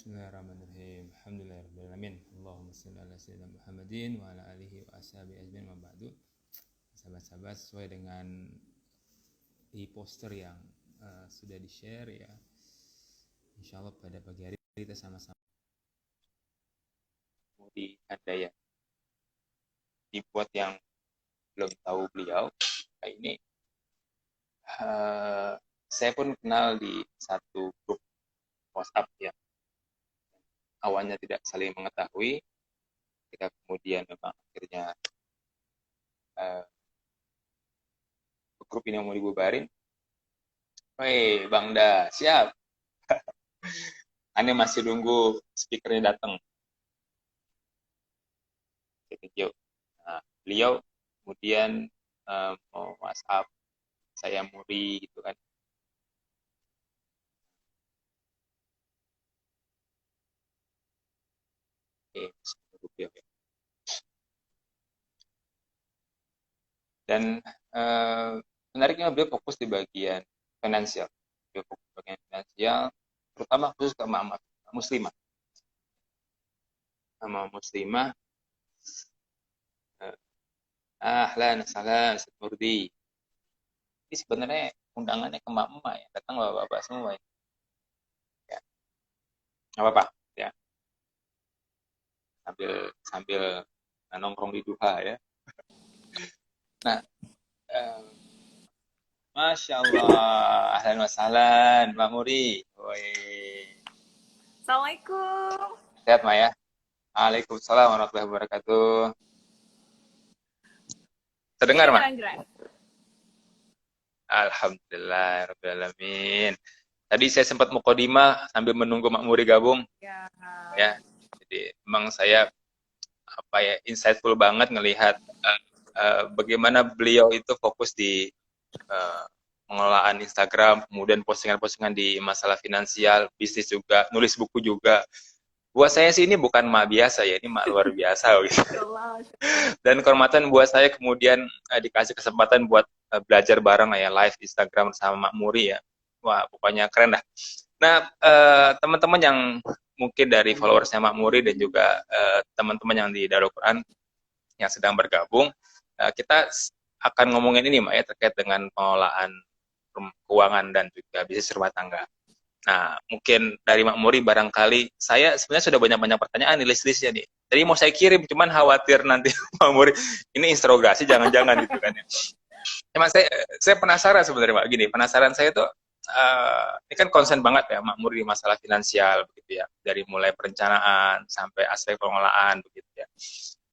Bismillahirrahmanirrahim. Alhamdulillahirrahmanirrahim. Allahumma salli ala sayyidina Muhammadin wa ala alihi wa ashabihi ajmain wa ba'du. Sahabat-sahabat, sesuai dengan di poster yang sudah di-share ya. Insyaallah pada pagi hari kita sama-sama di ada ya. Dibuat yang belum tahu beliau, ini saya pun kenal di satu grup WhatsApp ya. Awalnya tidak saling mengetahui, ketika kemudian memang akhirnya grup ini mau dibubarin. Woi, Bang Da, siap. Ane masih nunggu speakernya datang. Nah, beliau kemudian mau WhatsApp saya Muri gitu kan. Dan menariknya beliau fokus di bagian finansial. Beliau fokus di bagian finansial, terutama khusus ke mama muslimah. Mama muslimah, ahlan, salam, Murdi. Ini sebenarnya undangannya ke mama ya, datang bapak-bapak semua ya. Ya. Nggak apa-apa ya. Sambil nongkrong di duha ya. Nah, Masya Allah, ahlan wa sahlan, Mbak Muri. Assalamualaikum. Sehat, Maya? Waalaikumsalam warahmatullahi wabarakatuh. Terdengar, Mak? Alhamdulillah, rabbil alamin. Tadi saya sempat mukadimah sambil menunggu Mak Muri gabung. Ya. Jadi memang saya insightful banget ngelihat bagaimana beliau itu fokus di pengelolaan Instagram, kemudian postingan-postingan di masalah finansial, bisnis juga, nulis buku juga. Buat saya sih ini bukan mak biasa ya, ini mak luar biasa gitu. Dan kehormatan buat saya kemudian dikasih kesempatan buat belajar bareng ya, live Instagram sama Mak Muri ya. Wah, pokoknya keren dah. Nah, teman-teman yang mungkin dari followersnya Mak Muri dan juga teman-teman yang di Darul Quran yang sedang bergabung, kita akan ngomongin ini Mak ya, terkait dengan pengelolaan keuangan dan juga bisnis rumah tangga. Nah, mungkin dari Mak Muri barangkali saya sebenarnya sudah banyak-banyak pertanyaan di list-listnya nih. Jadi mau saya kirim, cuman khawatir nanti Mak Muri ini interogasi, jangan-jangan gitu kan ya. Emang saya penasaran sebenarnya Mak, gini, penasaran saya tuh ini kan concern banget ya Mak Muri di masalah finansial begitu ya, dari mulai perencanaan sampai aspek pengelolaan begitu ya.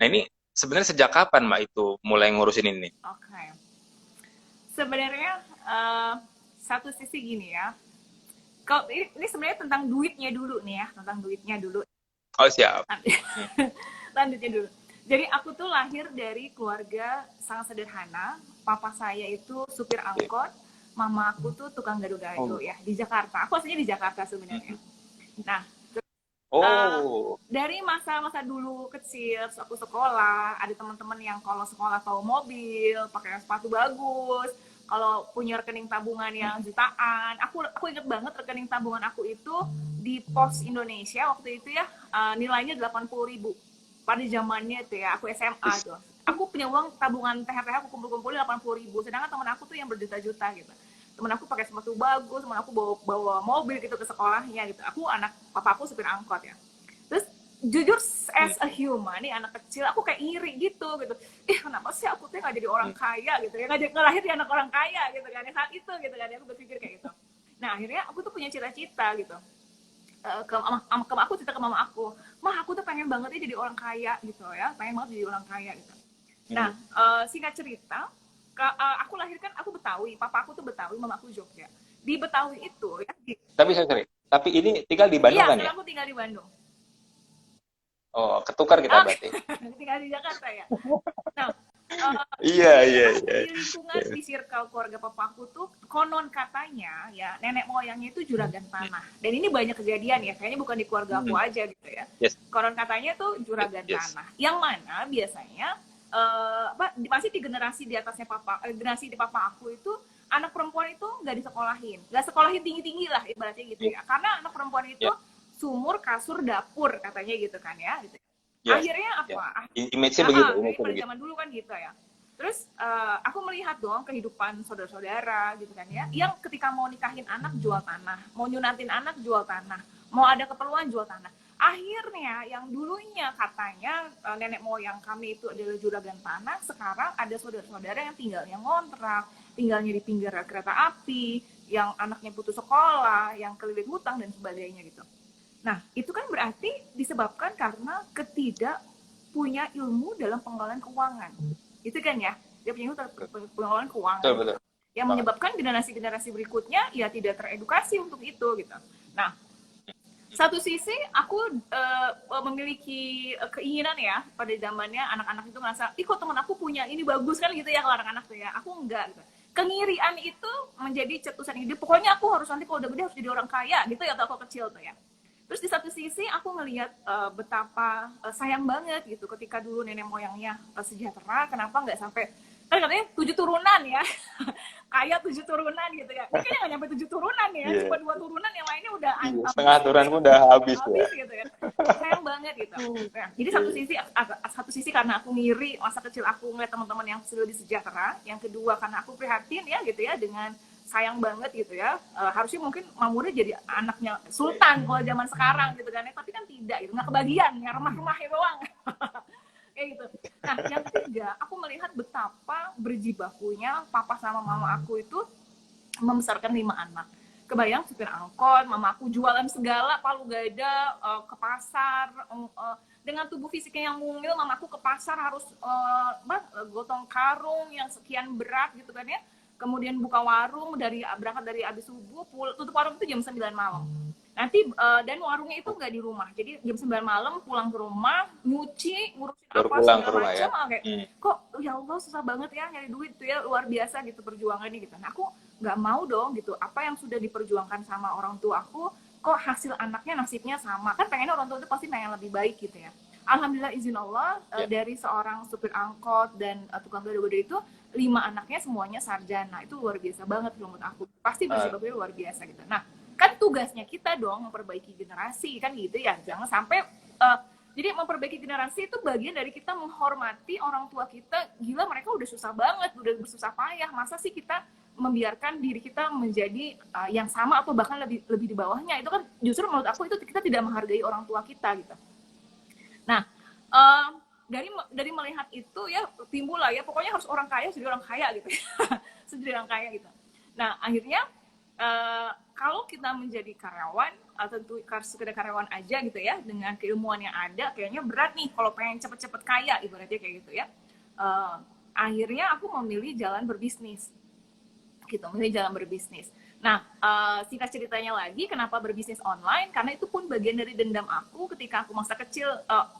Nah ini sebenarnya sejak kapan Mak itu mulai ngurusin ini? Oke. Sebenarnya satu sisi gini ya. Kalau ini sebenarnya tentang duitnya dulu nih ya, tentang duitnya dulu. Oh siap. Lanjutnya dulu. Jadi aku tuh lahir dari keluarga sangat sederhana. Papa saya itu supir angkot, mama aku tuh tukang gado-gado ya di Jakarta. Aku aslinya di Jakarta sebenarnya. Nah, dari masa-masa dulu kecil, aku sekolah, ada teman-teman yang kalau sekolah tahu mobil, pakai sepatu bagus, kalau punya rekening tabungan yang jutaan. Aku inget banget rekening tabungan aku itu di Pos Indonesia waktu itu ya, nilainya 80.000 pada zamannya itu ya, aku SMA tuh. Aku punya uang tabungan THR aku kumpul-kumpulin 80.000, sedangkan teman aku tuh yang berjuta-juta gitu. Temen aku pakai sepatu bagus, temen aku bawa mobil gitu ke sekolahnya gitu. Aku papa aku supir angkot ya. Terus jujur as a human nih, anak kecil, aku kayak iri gitu. Kenapa sih aku tuh nggak jadi orang kaya gitu ya, nggak lahir di anak orang kaya gitu kan, saat itu gitu kan, aku berpikir kayak gitu. Nah akhirnya aku tuh punya cita-cita gitu, aku cerita ke mama aku, mah aku tuh pengen banget jadi orang kaya gitu ya, pengen banget jadi orang kaya gitu. Nah singkat cerita, aku lahir kan, aku Betawi, papa aku tuh Betawi, mama aku Jogja. Di Betawi itu ya. Tapi ini tinggal di Bandung kan ya? Iya, aku tinggal di Bandung. Oh, ketukar kita berarti. Tinggal di Jakarta ya. Nah, iya. Di lingkungan di circle keluarga papa aku tuh konon katanya ya nenek moyangnya itu juragan tanah. Dan ini banyak kejadian ya, kayaknya bukan di keluarga aku aja gitu ya. Yes. Konon katanya tuh juragan tanah. Yang mana biasanya masih di generasi di atasnya generasi di papa aku itu anak perempuan itu nggak disekolahin, nggak sekolahin tinggi-tinggi lah ibaratnya gitu ya. Karena anak perempuan itu sumur, kasur, dapur katanya gitu kan ya. Gitu. Yes. Akhirnya apa? Image-nya begitu. Pada zaman dulu kan gitu ya. Terus aku melihat dong kehidupan saudara-saudara gitu kan ya, yang ketika mau nikahin anak jual tanah, mau nyunatin anak jual tanah, mau ada keperluan jual tanah. Akhirnya yang dulunya katanya nenek moyang kami itu adalah juragan tanah, sekarang ada saudara-saudara yang tinggalnya ngontrak, tinggalnya di pinggir kereta api, yang anaknya putus sekolah, yang keliling hutang dan sebagainya gitu. Nah, itu kan berarti disebabkan karena ketidak punya ilmu dalam pengelolaan keuangan. Itu kan ya, dia punya ilmu pengelolaan keuangan. Betul. Yang menyebabkan generasi-generasi berikutnya ya tidak teredukasi untuk itu gitu. Nah, satu sisi aku memiliki keinginan ya pada zamannya anak-anak itu ngerasa, ih kok teman aku punya ini bagus kan gitu ya kalau anak-anak tuh ya. Aku enggak gitu. Kengirian itu menjadi cetusan hidup. Pokoknya aku harus nanti kalau udah gede harus jadi orang kaya gitu ya atau aku kecil tuh ya. Terus di satu sisi aku ngelihat betapa sayang banget gitu ketika dulu nenek moyangnya sejahtera, kenapa nggak sampai, kan katanya 7 turunan ya, kaya 7 turunan gitu ya. Ini kayaknya nggak nyampe 7 turunan ya, cuma 2 turunan, yang lainnya udah setengah turunan pun udah habis ya. Gitu ya. Sayang banget gitu. Nah, jadi satu sisi karena aku ngiri masa kecil aku ngeliat teman-teman yang sudah lebih sejahtera, yang kedua karena aku prihatin ya gitu ya dengan sayang banget gitu ya, harusnya mungkin Mamure jadi anaknya sultan kalau zaman sekarang gitu kan ya, tapi kan tidak gitu, nggak kebagian ya, rumah-rumahnya doang. Kayak gitu. Nah, yang ketiga, aku melihat betapa berjibakunya papa sama mama aku itu membesarkan 5 anak. Kebayang supir angkot, mama aku jualan segala, palu gada, ke pasar, dengan tubuh fisiknya yang mungil, mamaku ke pasar harus gotong karung yang sekian berat gitu kan ya, kemudian buka warung berangkat dari abis subuh, tutup warung itu jam 9 malam. Nanti dan warungnya itu nggak di rumah, jadi jam 9 malam pulang ke rumah, nyuci, ngurusin apa segala macam, kayak kok ya Allah susah banget ya nyari duit tuh ya, luar biasa gitu perjuangannya gitu. Nah, aku nggak mau dong gitu, apa yang sudah diperjuangkan sama orang tua aku, kok hasil anaknya nasibnya sama, kan pengennya orang tua itu pasti pengen lebih baik gitu ya. Alhamdulillah izin Allah dari seorang supir angkot dan tukang gado-gado itu 5 anaknya semuanya sarjana. Itu luar biasa banget menurut aku, pasti berjibakunya luar biasa gitu. Nah, kan tugasnya kita dong memperbaiki generasi kan gitu ya, jangan sampai jadi memperbaiki generasi itu bagian dari kita menghormati orang tua kita. Gila, mereka udah susah banget, udah bersusah payah, masa sih kita membiarkan diri kita menjadi yang sama atau bahkan lebih di bawahnya. Itu kan justru menurut aku itu kita tidak menghargai orang tua kita gitu. Nah, dari melihat itu ya timbul lah ya, pokoknya harus orang kaya jadi orang kaya gitu. Jadi orang kaya gitu. Nah, akhirnya kalau kita menjadi karyawan, tentu sekedar karyawan aja gitu ya, dengan keilmuan yang ada, kayaknya berat nih kalau pengen cepet-cepet kaya, ibaratnya kayak gitu ya. Akhirnya aku memilih jalan berbisnis, gitu, memilih jalan berbisnis. Nah, singkat ceritanya lagi, kenapa berbisnis online? Karena itu pun bagian dari dendam aku ketika aku masa kecil,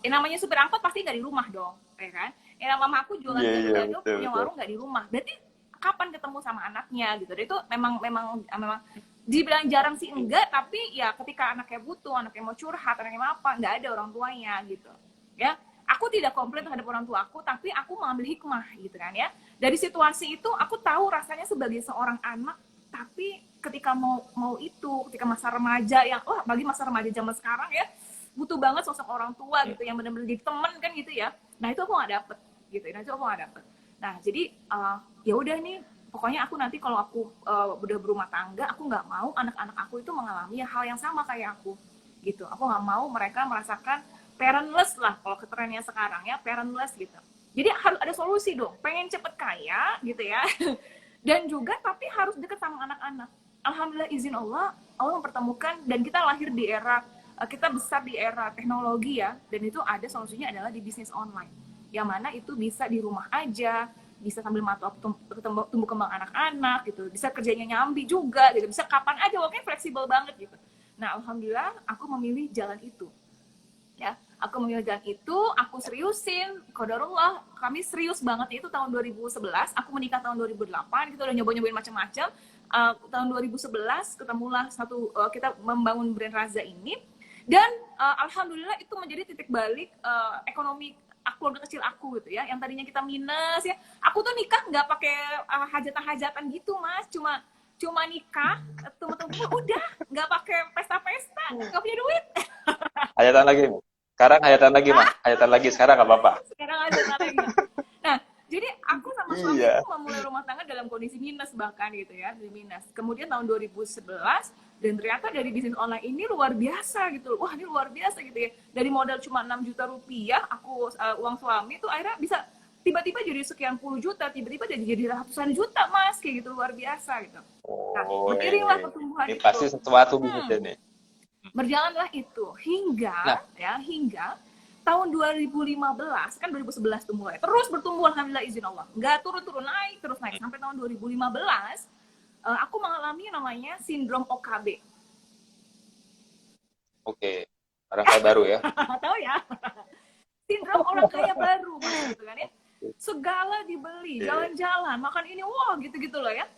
namanya supir angkot pasti nggak di rumah dong, ya kan? Mama aku jualan gado-gado, punya warung nggak di rumah, berarti kapan ketemu sama anaknya gitu. Itu memang dibilang jarang sih enggak, tapi ya ketika anaknya butuh, anaknya mau curhat, anaknya mau apa, nggak ada orang tuanya gitu ya. Aku tidak komplain terhadap orang tua aku, tapi aku mengambil hikmah gitu kan ya. Dari situasi itu aku tahu rasanya sebagai seorang anak, tapi ketika mau itu, ketika masa remaja yang bagi masa remaja zaman sekarang ya, butuh banget sosok orang tua gitu yang benar-benar jadi teman kan gitu ya. Nah, itu aku nggak dapet gitu. Nah, jadi ya udah nih, pokoknya aku nanti kalau aku udah berumah tangga, aku nggak mau anak-anak aku itu mengalami hal yang sama kayak aku gitu. Aku nggak mau mereka merasakan parentless lah, kalau keterannya sekarang ya, parentless gitu. Jadi harus ada solusi dong, pengen cepet kaya gitu ya. Dan juga tapi harus deket sama anak-anak. Alhamdulillah izin Allah mempertemukan, dan kita lahir di era, kita besar di era teknologi ya, dan itu ada solusinya adalah di bisnis online, yang mana itu bisa di rumah aja, bisa sambil mantau tumbuh kembang anak-anak gitu, bisa kerjanya nyambi juga gitu, bisa kapan aja, pokoknya fleksibel banget gitu. Nah, alhamdulillah aku memilih jalan itu ya, aku memilih jalan itu, aku seriusin, qadarullah, kami serius banget itu tahun 2011, aku menikah tahun 2008, kita udah nyobain macam-macam. Tahun 2011 ketemulah kita membangun brand Raza ini, dan alhamdulillah itu menjadi titik balik ekonomi keluarga kecil aku gitu ya, yang tadinya kita minus ya. Aku tuh nikah nggak pakai hajatan-hajatan gitu, Mas, cuma cuma nikah, tunggu-tunggu udah, nggak pakai pesta-pesta, nggak punya duit. Hayatan lagi. Sekarang hayatan lagi, Mak. Hayatan lagi sekarang nggak apa-apa. Sekarang aja lagi. Nah, jadi aku sama suami Iya. itu memulai rumah tangga dalam kondisi minus bahkan gitu ya, di minus. Kemudian tahun 2011 dan ternyata dari bisnis online ini luar biasa gitu. Wah, ini luar biasa gitu ya. Dari modal cuma 6 juta rupiah, aku uang suami itu akhirnya bisa tiba-tiba jadi sekian puluh juta, tiba-tiba jadi ratusan juta, Mas, kayak gitu luar biasa gitu. Nah, Oh, beriringlah pertumbuhan ini itu. pasti sesuatu bisnisnya nih. Berjalanlah itu Nah, hingga tahun 2015, kan 2011 tuh mulai terus bertumbuh, alhamdulillah izin Allah, nggak turun-turun, naik terus naik sampai tahun 2015. Aku mengalami namanya sindrom OKB. oke. Orang kaya baru ya. Tahu ya, sindrom orang kaya baru, Mas, gitu kan ya, segala dibeli, jalan-jalan, makan ini, wah gitu-gitu loh ya.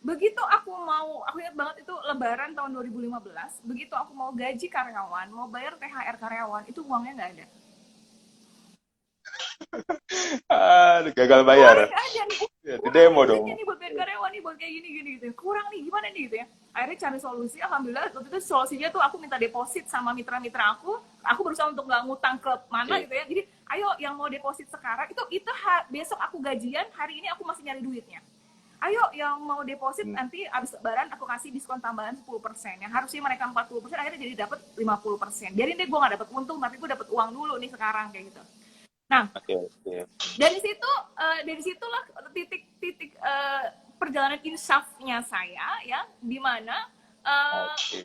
Begitu aku ingat banget itu lebaran tahun 2015, begitu aku mau gaji karyawan, mau bayar THR karyawan, itu uangnya nggak ada. Gagal bayar. Nggak ada nih, Ya, di demo dong. nih buat bayar karyawan nih, buat kayak gini gitu, kurang nih, gimana nih gitu ya. Akhirnya cari solusi, alhamdulillah waktu itu solusinya tuh aku minta deposit sama mitra-mitra aku berusaha untuk nggak ngutang ke mana gitu ya. Jadi ayo yang mau deposit sekarang itu besok aku gajian, hari ini aku masih nyari duitnya. Ayo yang mau deposit nanti abis lebaran aku kasih diskon tambahan 10%. Yang harusnya mereka 40%, akhirnya jadi dapat 50%. Biarin deh gue nggak dapat untung, tapi gue dapat uang dulu nih sekarang kayak gitu. Nah, dari situlah titik perjalanan insafnya saya ya, di mana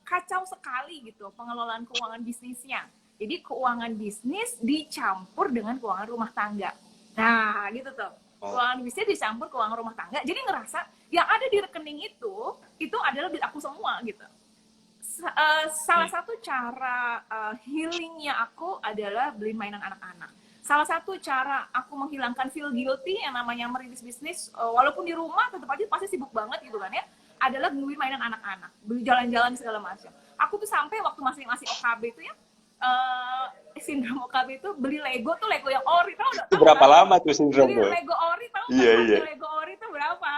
kacau sekali gitu pengelolaan keuangan bisnisnya. Jadi keuangan bisnis dicampur dengan keuangan rumah tangga. Nah, gitu tuh. Keuangan bisnis dicampur keuangan rumah tangga. Jadi ngerasa yang ada di rekening itu adalah duit aku semua gitu. Salah satu cara healingnya aku adalah beli mainan anak-anak. Salah satu cara aku menghilangkan feel guilty yang namanya merintis bisnis, walaupun di rumah tetap aja pasti sibuk banget gitu kan ya, adalah beli mainan anak-anak, beli jalan-jalan segala macam. Aku tuh sampai waktu masih OKB itu ya, sindrom OKB itu beli Lego tuh, Lego yang ori, tau nggak? Itu berapa lama tuh sindrom beli tuh? Lego ori, tau nggak? Iya. Lego ori itu berapa?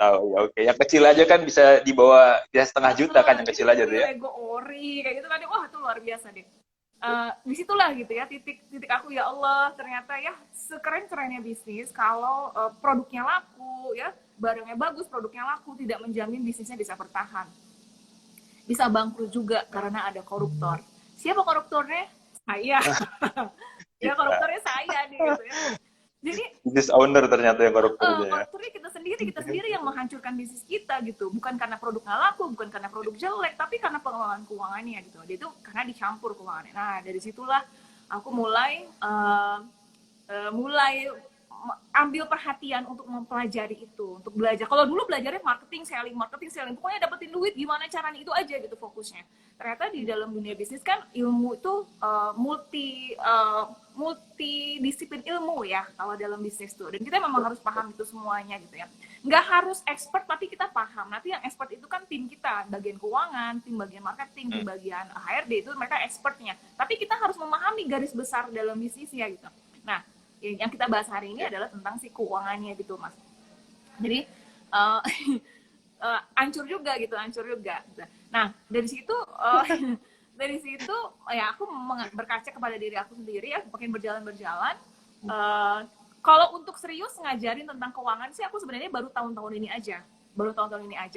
Tahu ya, oke. Yang kecil aja kan bisa dibawa ya setengah juta kan, yang kecil aja tuh ya. Lego ori kayak gitu kan, wah itu luar biasa deh. Disitulah gitu ya titik aku, ya Allah, ternyata ya sekeren-kerennya bisnis kalau produknya laku ya, barangnya bagus, produknya laku, tidak menjamin bisnisnya bisa bertahan, bisa bangkrut juga karena ada koruptor. Siapa koruptornya? Saya. Ya, koruptornya saya nih gitu ya. Jadi business owner ternyata yang koruptornya. Koruptornya kita sendiri yang menghancurkan bisnis kita gitu. Bukan karena produk nggak laku, bukan karena produk jelek, tapi karena pengelolaan keuangannya gitu. Dia itu karena dicampur keuangannya. Nah, dari situlah aku mulai ambil perhatian untuk mempelajari itu, untuk belajar. Kalau dulu belajarnya marketing, selling, pokoknya dapetin duit gimana caranya, itu aja gitu fokusnya. Ternyata di dalam dunia bisnis kan ilmu itu multidisiplin ilmu ya kalau dalam bisnis tuh, dan kita memang harus paham itu semuanya gitu ya. Nggak harus expert tapi kita paham. Nanti yang expert itu kan tim kita, bagian keuangan, tim bagian marketing, tim bagian HRD, itu mereka expertnya. Tapi kita harus memahami garis besar dalam bisnisnya gitu. Nah, yang kita bahas hari ini adalah tentang si keuangannya gitu, Mas. Jadi hancur juga. Nah, dari situ ya aku berkaca kepada diri aku sendiri ya, makin berjalan. Kalau untuk serius ngajarin tentang keuangan sih aku sebenarnya baru tahun-tahun ini aja,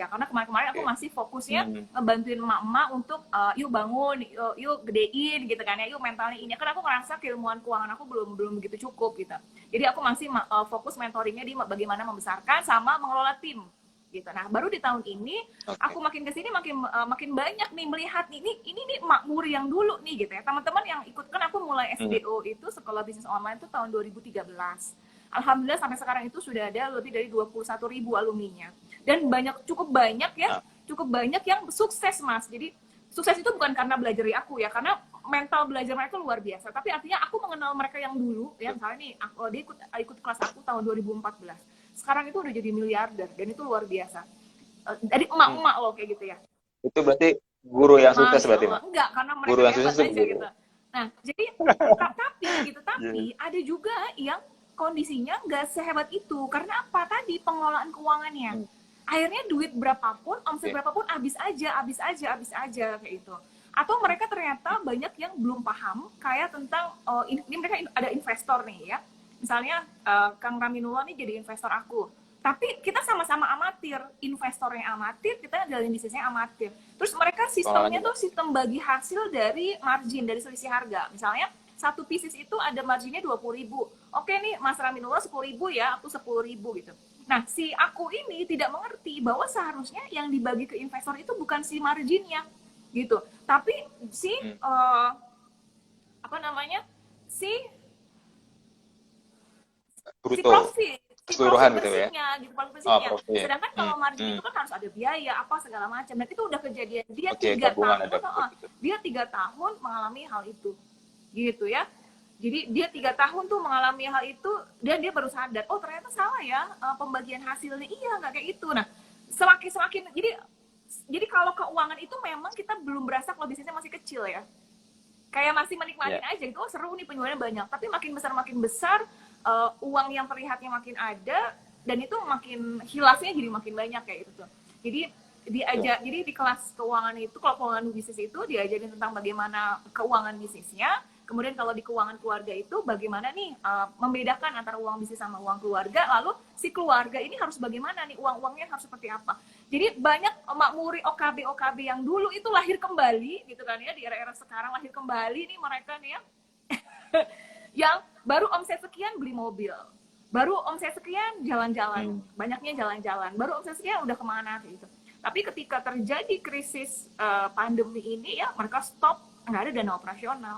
karena kemarin aku masih fokusnya ngebantuin emak-emak untuk yuk bangun, yuk gedein gitu kan ya, yuk mentalnya ini, karena aku ngerasa keilmuan keuangan aku belum begitu cukup gitu. Jadi aku masih fokus mentoringnya di bagaimana membesarkan sama mengelola tim gitu. Nah, baru di tahun ini aku makin kesini makin banyak nih melihat ini nih makmur yang dulu nih gitu ya, teman-teman yang ikut. Kan aku mulai SBO itu sekolah bisnis online itu tahun 2013. Alhamdulillah sampai sekarang itu sudah ada lebih dari 21.000 alumninya, dan cukup banyak yang sukses, Mas. Jadi sukses itu bukan karena belajar dari aku ya, karena mental belajar mereka luar biasa, tapi artinya aku mengenal mereka yang dulu ya, misalnya nih dia ikut kelas aku tahun 2014, sekarang itu udah jadi miliarder, dan itu luar biasa. Dari emak-emak loh kayak gitu ya. Itu berarti guru yang sukses berarti, Mak? Enggak, karena mereka guru yang sukses aja guru. gitu. Nah, jadi tapi ada juga yang kondisinya nggak sehebat itu. Karena apa? Tadi pengelolaan keuangannya. akhirnya duit berapapun, omset Oke. berapapun habis aja kayak itu. Atau mereka ternyata banyak yang belum paham kayak tentang ini mereka ada investor nih ya. Misalnya Kang Raminullah nih jadi investor aku. Tapi kita sama-sama amatir, investornya amatir, kita jalanin bisnisnya amatir. Terus mereka sistemnya Pengelolanya tuh sistem bagi hasil dari margin, dari selisih harga. Misalnya satu pieces itu ada marginnya 20.000. Oke nih Mas Raminullah 10.000 ya, aku 10.000 gitu. Nah, si aku ini tidak mengerti bahwa seharusnya yang dibagi ke investor itu bukan si marginnya, gitu. Tapi si hmm, apa namanya? Si si bruto profit, si profit keseluruhan gitu ya. bersihnya, gitu, profit Oh, bersihnya. profit. Sedangkan kalau margin itu kan harus ada biaya apa segala macam. Dan itu udah kejadian dia Oke, 3 tahun, gabungan ada begitu. dia 3 tahun mengalami hal itu, gitu ya. Jadi dia 3 tahun tuh mengalami hal itu dan dia baru sadar, oh ternyata salah ya pembagian hasilnya, iya nggak kayak itu. Nah semakin semakin jadi kalau keuangan itu memang kita belum berasa kalau bisnisnya masih kecil ya, kayak masih menikmatin Ya. aja gitu, oh seru nih penjualannya banyak, tapi makin besar uang yang terlihatnya makin ada dan itu makin hilafnya jadi makin banyak kayak gitu tuh. Jadi Betul. jadi di kelas keuangan itu, kalau keuangan bisnis itu diajarin tentang bagaimana keuangan bisnisnya. Kemudian kalau di keuangan keluarga itu bagaimana nih membedakan antara uang bisnis sama uang keluarga, lalu si keluarga ini harus bagaimana nih, uang-uangnya harus seperti apa. Jadi banyak makmuri OKB yang dulu itu lahir kembali gitu kan ya, di era-era sekarang lahir kembali nih mereka nih ya, yang baru omset sekian beli mobil, baru omset sekian jalan-jalan, Hmm. banyaknya jalan-jalan, baru omset sekian udah kemana gitu. Tapi ketika terjadi krisis pandemi ini ya mereka stop, nggak ada dana operasional.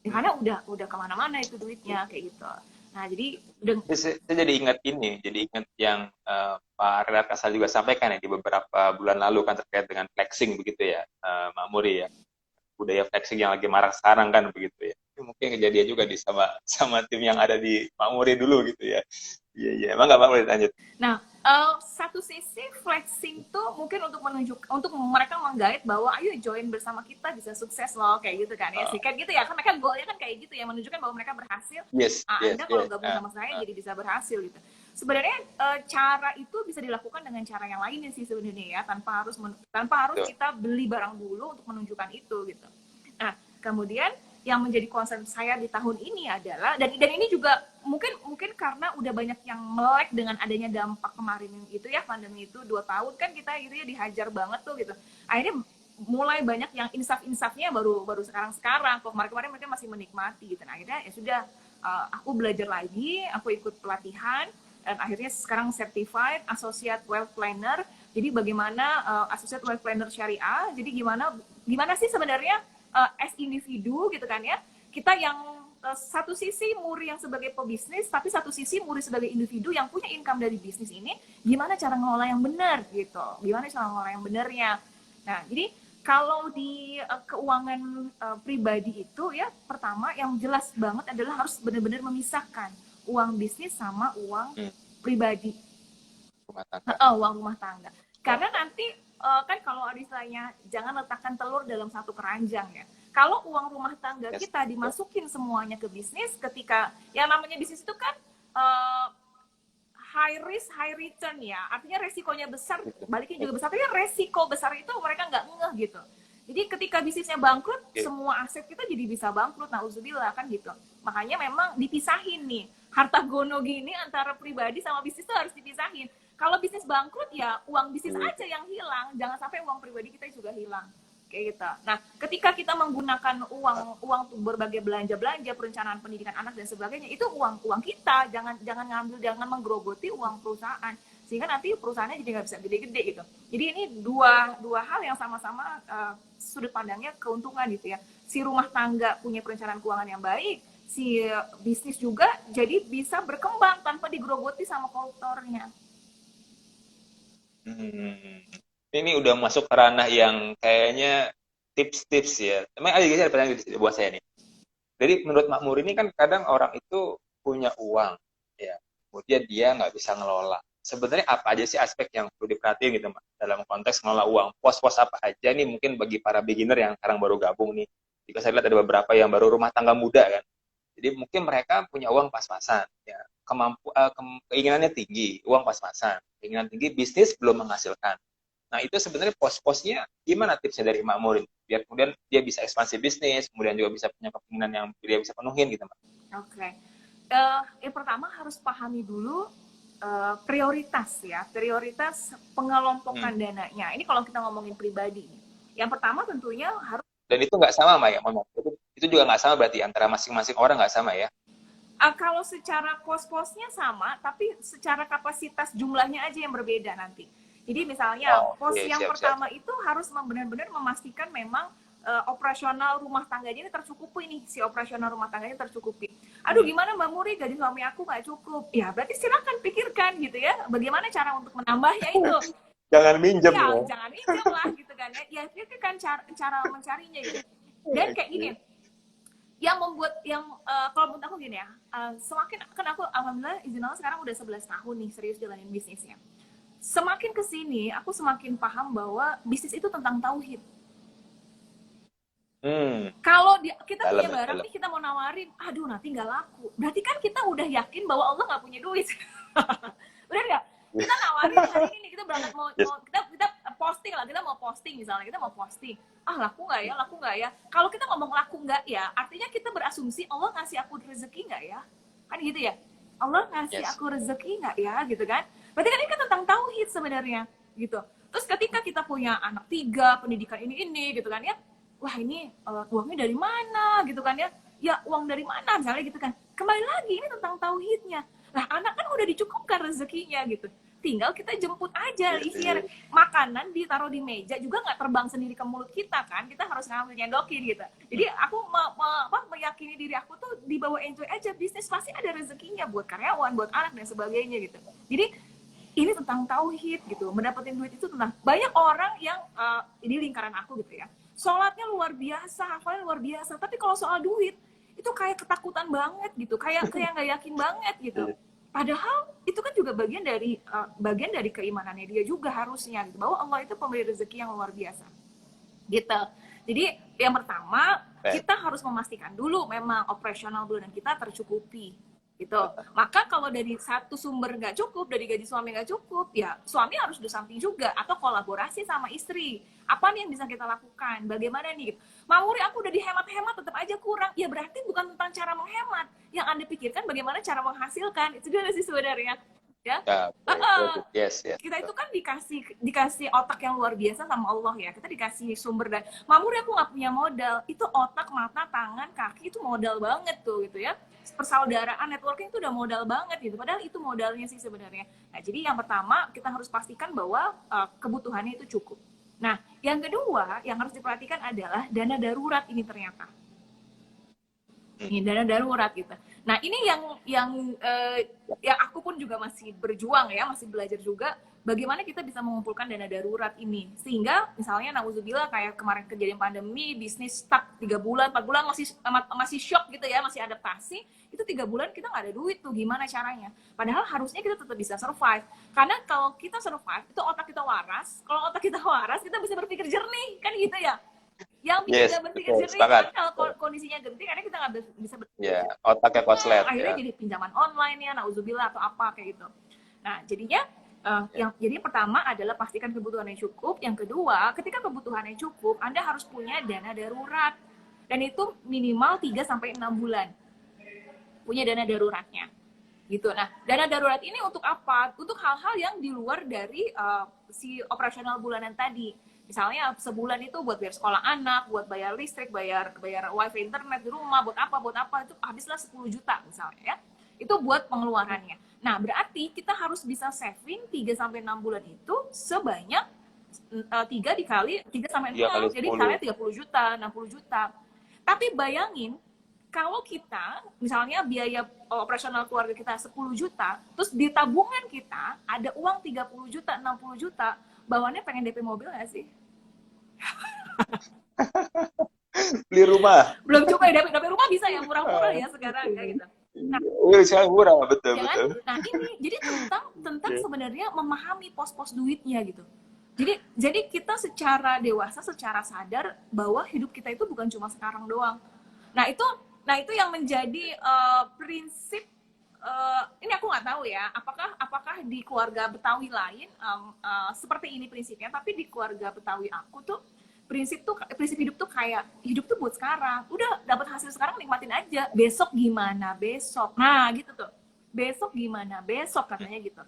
Ya, Hmm. karena udah kemana-mana itu duitnya kayak gitu. Nah jadi Saya jadi ingat ini, jadi ingat yang Pak Renat Kasal juga sampaikan ya di beberapa bulan lalu kan terkait dengan flexing begitu ya, Mbak Muri ya, budaya flexing yang lagi marak sekarang kan begitu ya. Itu mungkin kejadian juga di sama sama tim yang ada di Mbak Muri dulu gitu ya. Iya iya, emang nggak Mbak Muri lanjut. Nah, satu sisi flexing tuh mungkin untuk untuk mereka menggait bahwa ayo join bersama kita bisa sukses loh kayak gitu kan ya Uh, sih, kan gitu ya kan mereka goalnya kan kayak gitu ya, menunjukkan bahwa mereka berhasil. yes yes Anda kalau yes. gabung sama saya jadi bisa berhasil gitu. Sebenarnya cara itu bisa dilakukan dengan cara yang lainnya sih sebenarnya ya, tanpa harus Betul. kita beli barang dulu untuk menunjukkan itu gitu. Nah, kemudian yang menjadi concern saya di tahun ini adalah dan ini juga mungkin karena udah banyak yang melek dengan adanya dampak kemarin itu ya, pandemi itu 2 tahun kan kita gitu ya dihajar banget tuh gitu. Akhirnya mulai banyak yang insafnya baru sekarang kok, kemarin mereka masih menikmati gitu. Nah, akhirnya ya sudah, aku belajar lagi, aku ikut pelatihan dan akhirnya sekarang certified associate wealth planner. Jadi bagaimana associate wealth planner syariah, jadi gimana sih sebenarnya as individu gitu kan ya, kita yang satu sisi Muri yang sebagai pebisnis, tapi satu sisi Muri sebagai individu yang punya income dari bisnis ini, gimana cara ngelola yang benar gitu, gimana cara ngelola yang benarnya. Nah, jadi kalau di keuangan pribadi itu ya, pertama yang jelas banget adalah harus benar-benar memisahkan uang bisnis sama uang Hmm. pribadi, Rumah tangga. uang rumah tangga. Oh, Karena nanti kan kalau ada istilahnya jangan letakkan telur dalam satu keranjang ya. Kalau uang rumah tangga yes. kita dimasukin semuanya ke bisnis, ketika yang namanya bisnis itu kan uh, high risk high return ya, artinya resikonya besar, baliknya juga besar. Tapi resiko besar itu mereka nggak ngeh gitu. Jadi ketika bisnisnya bangkrut, Okay. semua aset kita jadi bisa bangkrut. Nauzubillah kan gitu. Makanya memang dipisahin nih. Harta gono gini antara pribadi sama bisnis itu harus dipisahin. Kalau bisnis bangkrut ya uang bisnis aja yang hilang, jangan sampai uang pribadi kita juga hilang. Kayak gitu. Nah, ketika kita menggunakan uang untuk berbagai belanja, perencanaan pendidikan anak dan sebagainya, itu uang kita. Jangan menggerogoti uang perusahaan, sehingga nanti perusahaannya jadi nggak bisa gede-gede gitu. Jadi ini dua hal yang sama-sama sudut pandangnya keuntungan gitu ya. Si rumah tangga punya perencanaan keuangan yang baik, si bisnis juga jadi bisa berkembang tanpa digerogoti sama koruptornya. Ini udah masuk ke ranah yang kayaknya tips-tips ya. Emang ada juga pertanyaan buat saya nih. Jadi menurut Mak Muri ini kan kadang orang itu punya uang, ya, kemudian dia nggak bisa ngelola. Sebenarnya apa aja sih aspek yang perlu diperhatiin gitu, Mak, dalam konteks ngelola uang? Pos-pos apa aja nih mungkin bagi para beginner yang sekarang baru gabung nih? Jika saya lihat ada beberapa yang baru rumah tangga muda kan, jadi mungkin mereka punya uang pas-pasan, ya. keinginannya tinggi, uang pas-pasan, keinginan tinggi, bisnis belum menghasilkan. Nah, itu sebenarnya pos-posnya gimana tipsnya dari Mbak Murin? Biar kemudian dia bisa ekspansi bisnis, kemudian juga bisa punya keinginan yang dia bisa penuhin gitu, Mbak. Oke. Yang pertama harus pahami dulu prioritas ya, prioritas pengelompokan dananya. Ini kalau kita ngomongin pribadi. Yang pertama tentunya harus. Dan itu nggak sama, Mbak ya? Itu juga nggak sama berarti antara masing-masing orang nggak sama ya? Kalau secara pos-posnya sama, tapi secara kapasitas jumlahnya aja yang berbeda nanti. Jadi misalnya pos yang pertama itu harus benar-benar memastikan memang operasional rumah tangganya ini tercukupi nih, si operasional rumah tangganya tercukupi. Aduh gimana Mbak Muri, gaji suami aku nggak cukup. Ya berarti silakan pikirkan gitu ya, bagaimana cara untuk menambahnya itu. Jangan minjem ya. Jangan minjem lah gitu kan ya. Ya itu kan cara mencarinya gitu. Dan kayak gini, yang membuat kalau menurut aku gini ya, semakin kan aku alhamdulillah izin Allah sekarang udah 11 tahun nih serius jalanin bisnisnya. Semakin kesini aku semakin paham bahwa bisnis itu tentang tauhid. Kalau kita punya barang nih, kita mau nawarin, aduh nanti nggak laku, berarti kan kita udah yakin bahwa Allah nggak punya duit. Benar nggak? Kita nawarin hari ini, kita berangkat kita posting lah, kita mau posting misalnya, kita mau posting, laku nggak ya? Kalau kita ngomong laku nggak ya, artinya kita berasumsi Allah ngasih aku rezeki nggak ya? Kan gitu ya? Allah ngasih aku rezeki nggak ya? Gitu kan? Berarti kan ini kan tentang tauhid sebenarnya, gitu. Terus ketika kita punya anak 3, pendidikan ini gitu kan ya, wah ini uangnya dari mana gitu kan ya? Ya uang dari mana misalnya gitu kan? Kembali lagi ini tentang tauhidnya. Nah anak kan udah dicukupkan rezekinya gitu. Tinggal kita jemput aja isinya makanan ditaruh di meja juga nggak terbang sendiri ke mulut kita kan? Kita harus ngambil nyendokin gitu. Jadi aku meyakini diri aku tuh dibawa enjoy aja, bisnis pasti ada rezekinya buat karyawan, buat anak dan sebagainya gitu. Jadi ini tentang tauhid gitu. Mendapatkan duit itu tentang banyak orang yang ini lingkaran aku gitu ya. Sholatnya luar biasa, hafalnya luar biasa. Tapi kalau soal duit itu kayak ketakutan banget gitu, kayak nggak yakin banget gitu. Padahal itu kan juga bagian dari keimanannya dia juga harusnya gitu, bahwa Allah itu pemberi rezeki yang luar biasa. Gitu. Jadi yang pertama kita harus memastikan dulu memang operasional bulanan kita tercukupi. Gitu. Maka kalau dari satu sumber nggak cukup, dari gaji suami nggak cukup, ya suami harus do something juga atau kolaborasi sama istri. Apa nih yang bisa kita lakukan? Bagaimana nih? Mamuri aku udah dihemat-hemat tetap aja kurang. Ya berarti bukan tentang cara menghemat. Yang Anda pikirkan bagaimana cara menghasilkan. Itu juga sih sebenarnya. Ya. Yes. Kita itu kan dikasih otak yang luar biasa sama Allah ya. Kita dikasih sumber dan Mamuri aku nggak punya modal. Itu otak, mata, tangan, kaki itu modal banget tuh gitu ya. Persaudaraan, networking itu udah modal banget gitu. Padahal itu modalnya sih sebenarnya. Nah, jadi yang pertama kita harus pastikan bahwa kebutuhannya itu cukup. Nah, yang kedua yang harus diperhatikan adalah dana darurat ini ternyata. Ini dana darurat gitu. Nah, ini yang aku pun juga masih berjuang ya, masih belajar juga bagaimana kita bisa mengumpulkan dana darurat ini. Sehingga misalnya nauzubillah kayak kemarin kejadian pandemi, bisnis stuck 3 bulan, 4 bulan masih shock gitu ya, masih adaptasi. Itu 3 bulan kita nggak ada duit tuh, gimana caranya? Padahal harusnya kita tetap bisa survive. Karena kalau kita survive, itu otak kita waras. Kalau otak kita waras, kita bisa berpikir jernih, kan gitu ya. Yang bisa berpikir jernih kan kalau kondisinya genting, karena kita nggak bisa berpikir. Otaknya koslet. Akhirnya jadi pinjaman online ya, nauzubillah atau apa kayak gitu. Nah, jadinya jadi pertama adalah pastikan kebutuhannya cukup. Yang kedua, ketika kebutuhannya cukup, Anda harus punya dana darurat. Dan itu minimal 3-6 bulan. Punya dana daruratnya. Gitu. Nah, dana darurat ini untuk apa? Untuk hal-hal yang di luar dari si operasional bulanan tadi. Misalnya sebulan itu buat bayar sekolah anak, buat bayar listrik, bayar wifi internet di rumah, buat apa, itu habislah 10 juta misalnya ya. Itu buat pengeluarannya. Nah, berarti kita harus bisa saving 3-6 bulan itu sebanyak 3 dikali 3-6, jadi misalnya 30 juta, 60 juta. Tapi bayangin, kalau kita, misalnya biaya operasional keluarga kita 10 juta, terus di tabungan kita ada uang 30 juta, 60 juta, bawaannya pengen DP mobil nggak sih? Beli rumah. Belum coba ya, DP rumah bisa ya, murah-murah ya sekarang ya gitu. Nah, sekarang murah, betul. Nah ini, jadi tentang sebenarnya memahami pos-pos duitnya gitu. Jadi kita secara dewasa, secara sadar bahwa hidup kita itu bukan cuma sekarang doang. Nah itu yang menjadi prinsip ini aku nggak tahu ya, apakah di keluarga Betawi lain seperti ini prinsipnya, tapi di keluarga Betawi aku tuh prinsip hidup tuh kayak hidup tuh buat sekarang, udah dapat hasil sekarang nikmatin aja, besok gimana besok, nah gitu tuh, besok gimana besok katanya gitu.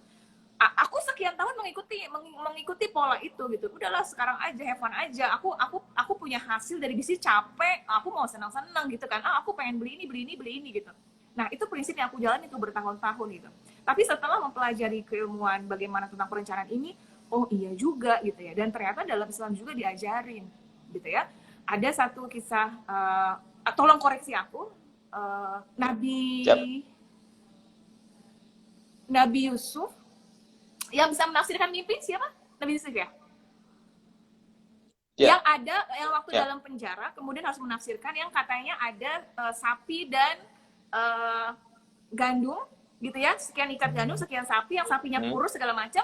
Aku sekian tahun mengikuti pola itu gitu, udahlah sekarang aja, have fun aja, aku punya hasil dari bisnis, capek aku mau senang-senang gitu kan, aku pengen beli ini gitu. Nah itu prinsip yang aku jalan itu bertahun-tahun gitu. Tapi setelah mempelajari keilmuan bagaimana tentang perencanaan ini, oh iya juga gitu ya, dan ternyata dalam Islam juga diajarin gitu ya. Ada satu kisah, tolong koreksi aku, Nabi Siap. Nabi Yusuf yang bisa menafsirkan mimpi siapa? Nabi Yusuf ya? Ya. Yang ada, yang waktu Ya. dalam penjara, kemudian harus menafsirkan yang katanya ada sapi dan gandum, gitu ya, sekian ikat gandum, sekian sapi, yang sapinya kurus segala macam.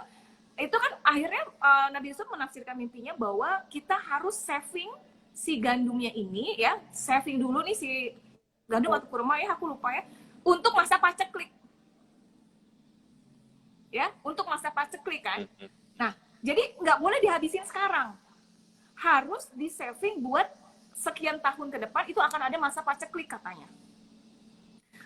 Itu kan akhirnya Nabi Yusuf menafsirkan mimpinya bahwa kita harus saving si gandumnya ini ya, saving dulu nih si gandum atau kurma ya, aku lupa ya, untuk masa paceklik. Ya, untuk masa paceklik kan. Nah, jadi nggak boleh dihabisin sekarang. Harus di saving buat sekian tahun ke depan, itu akan ada masa paceklik katanya.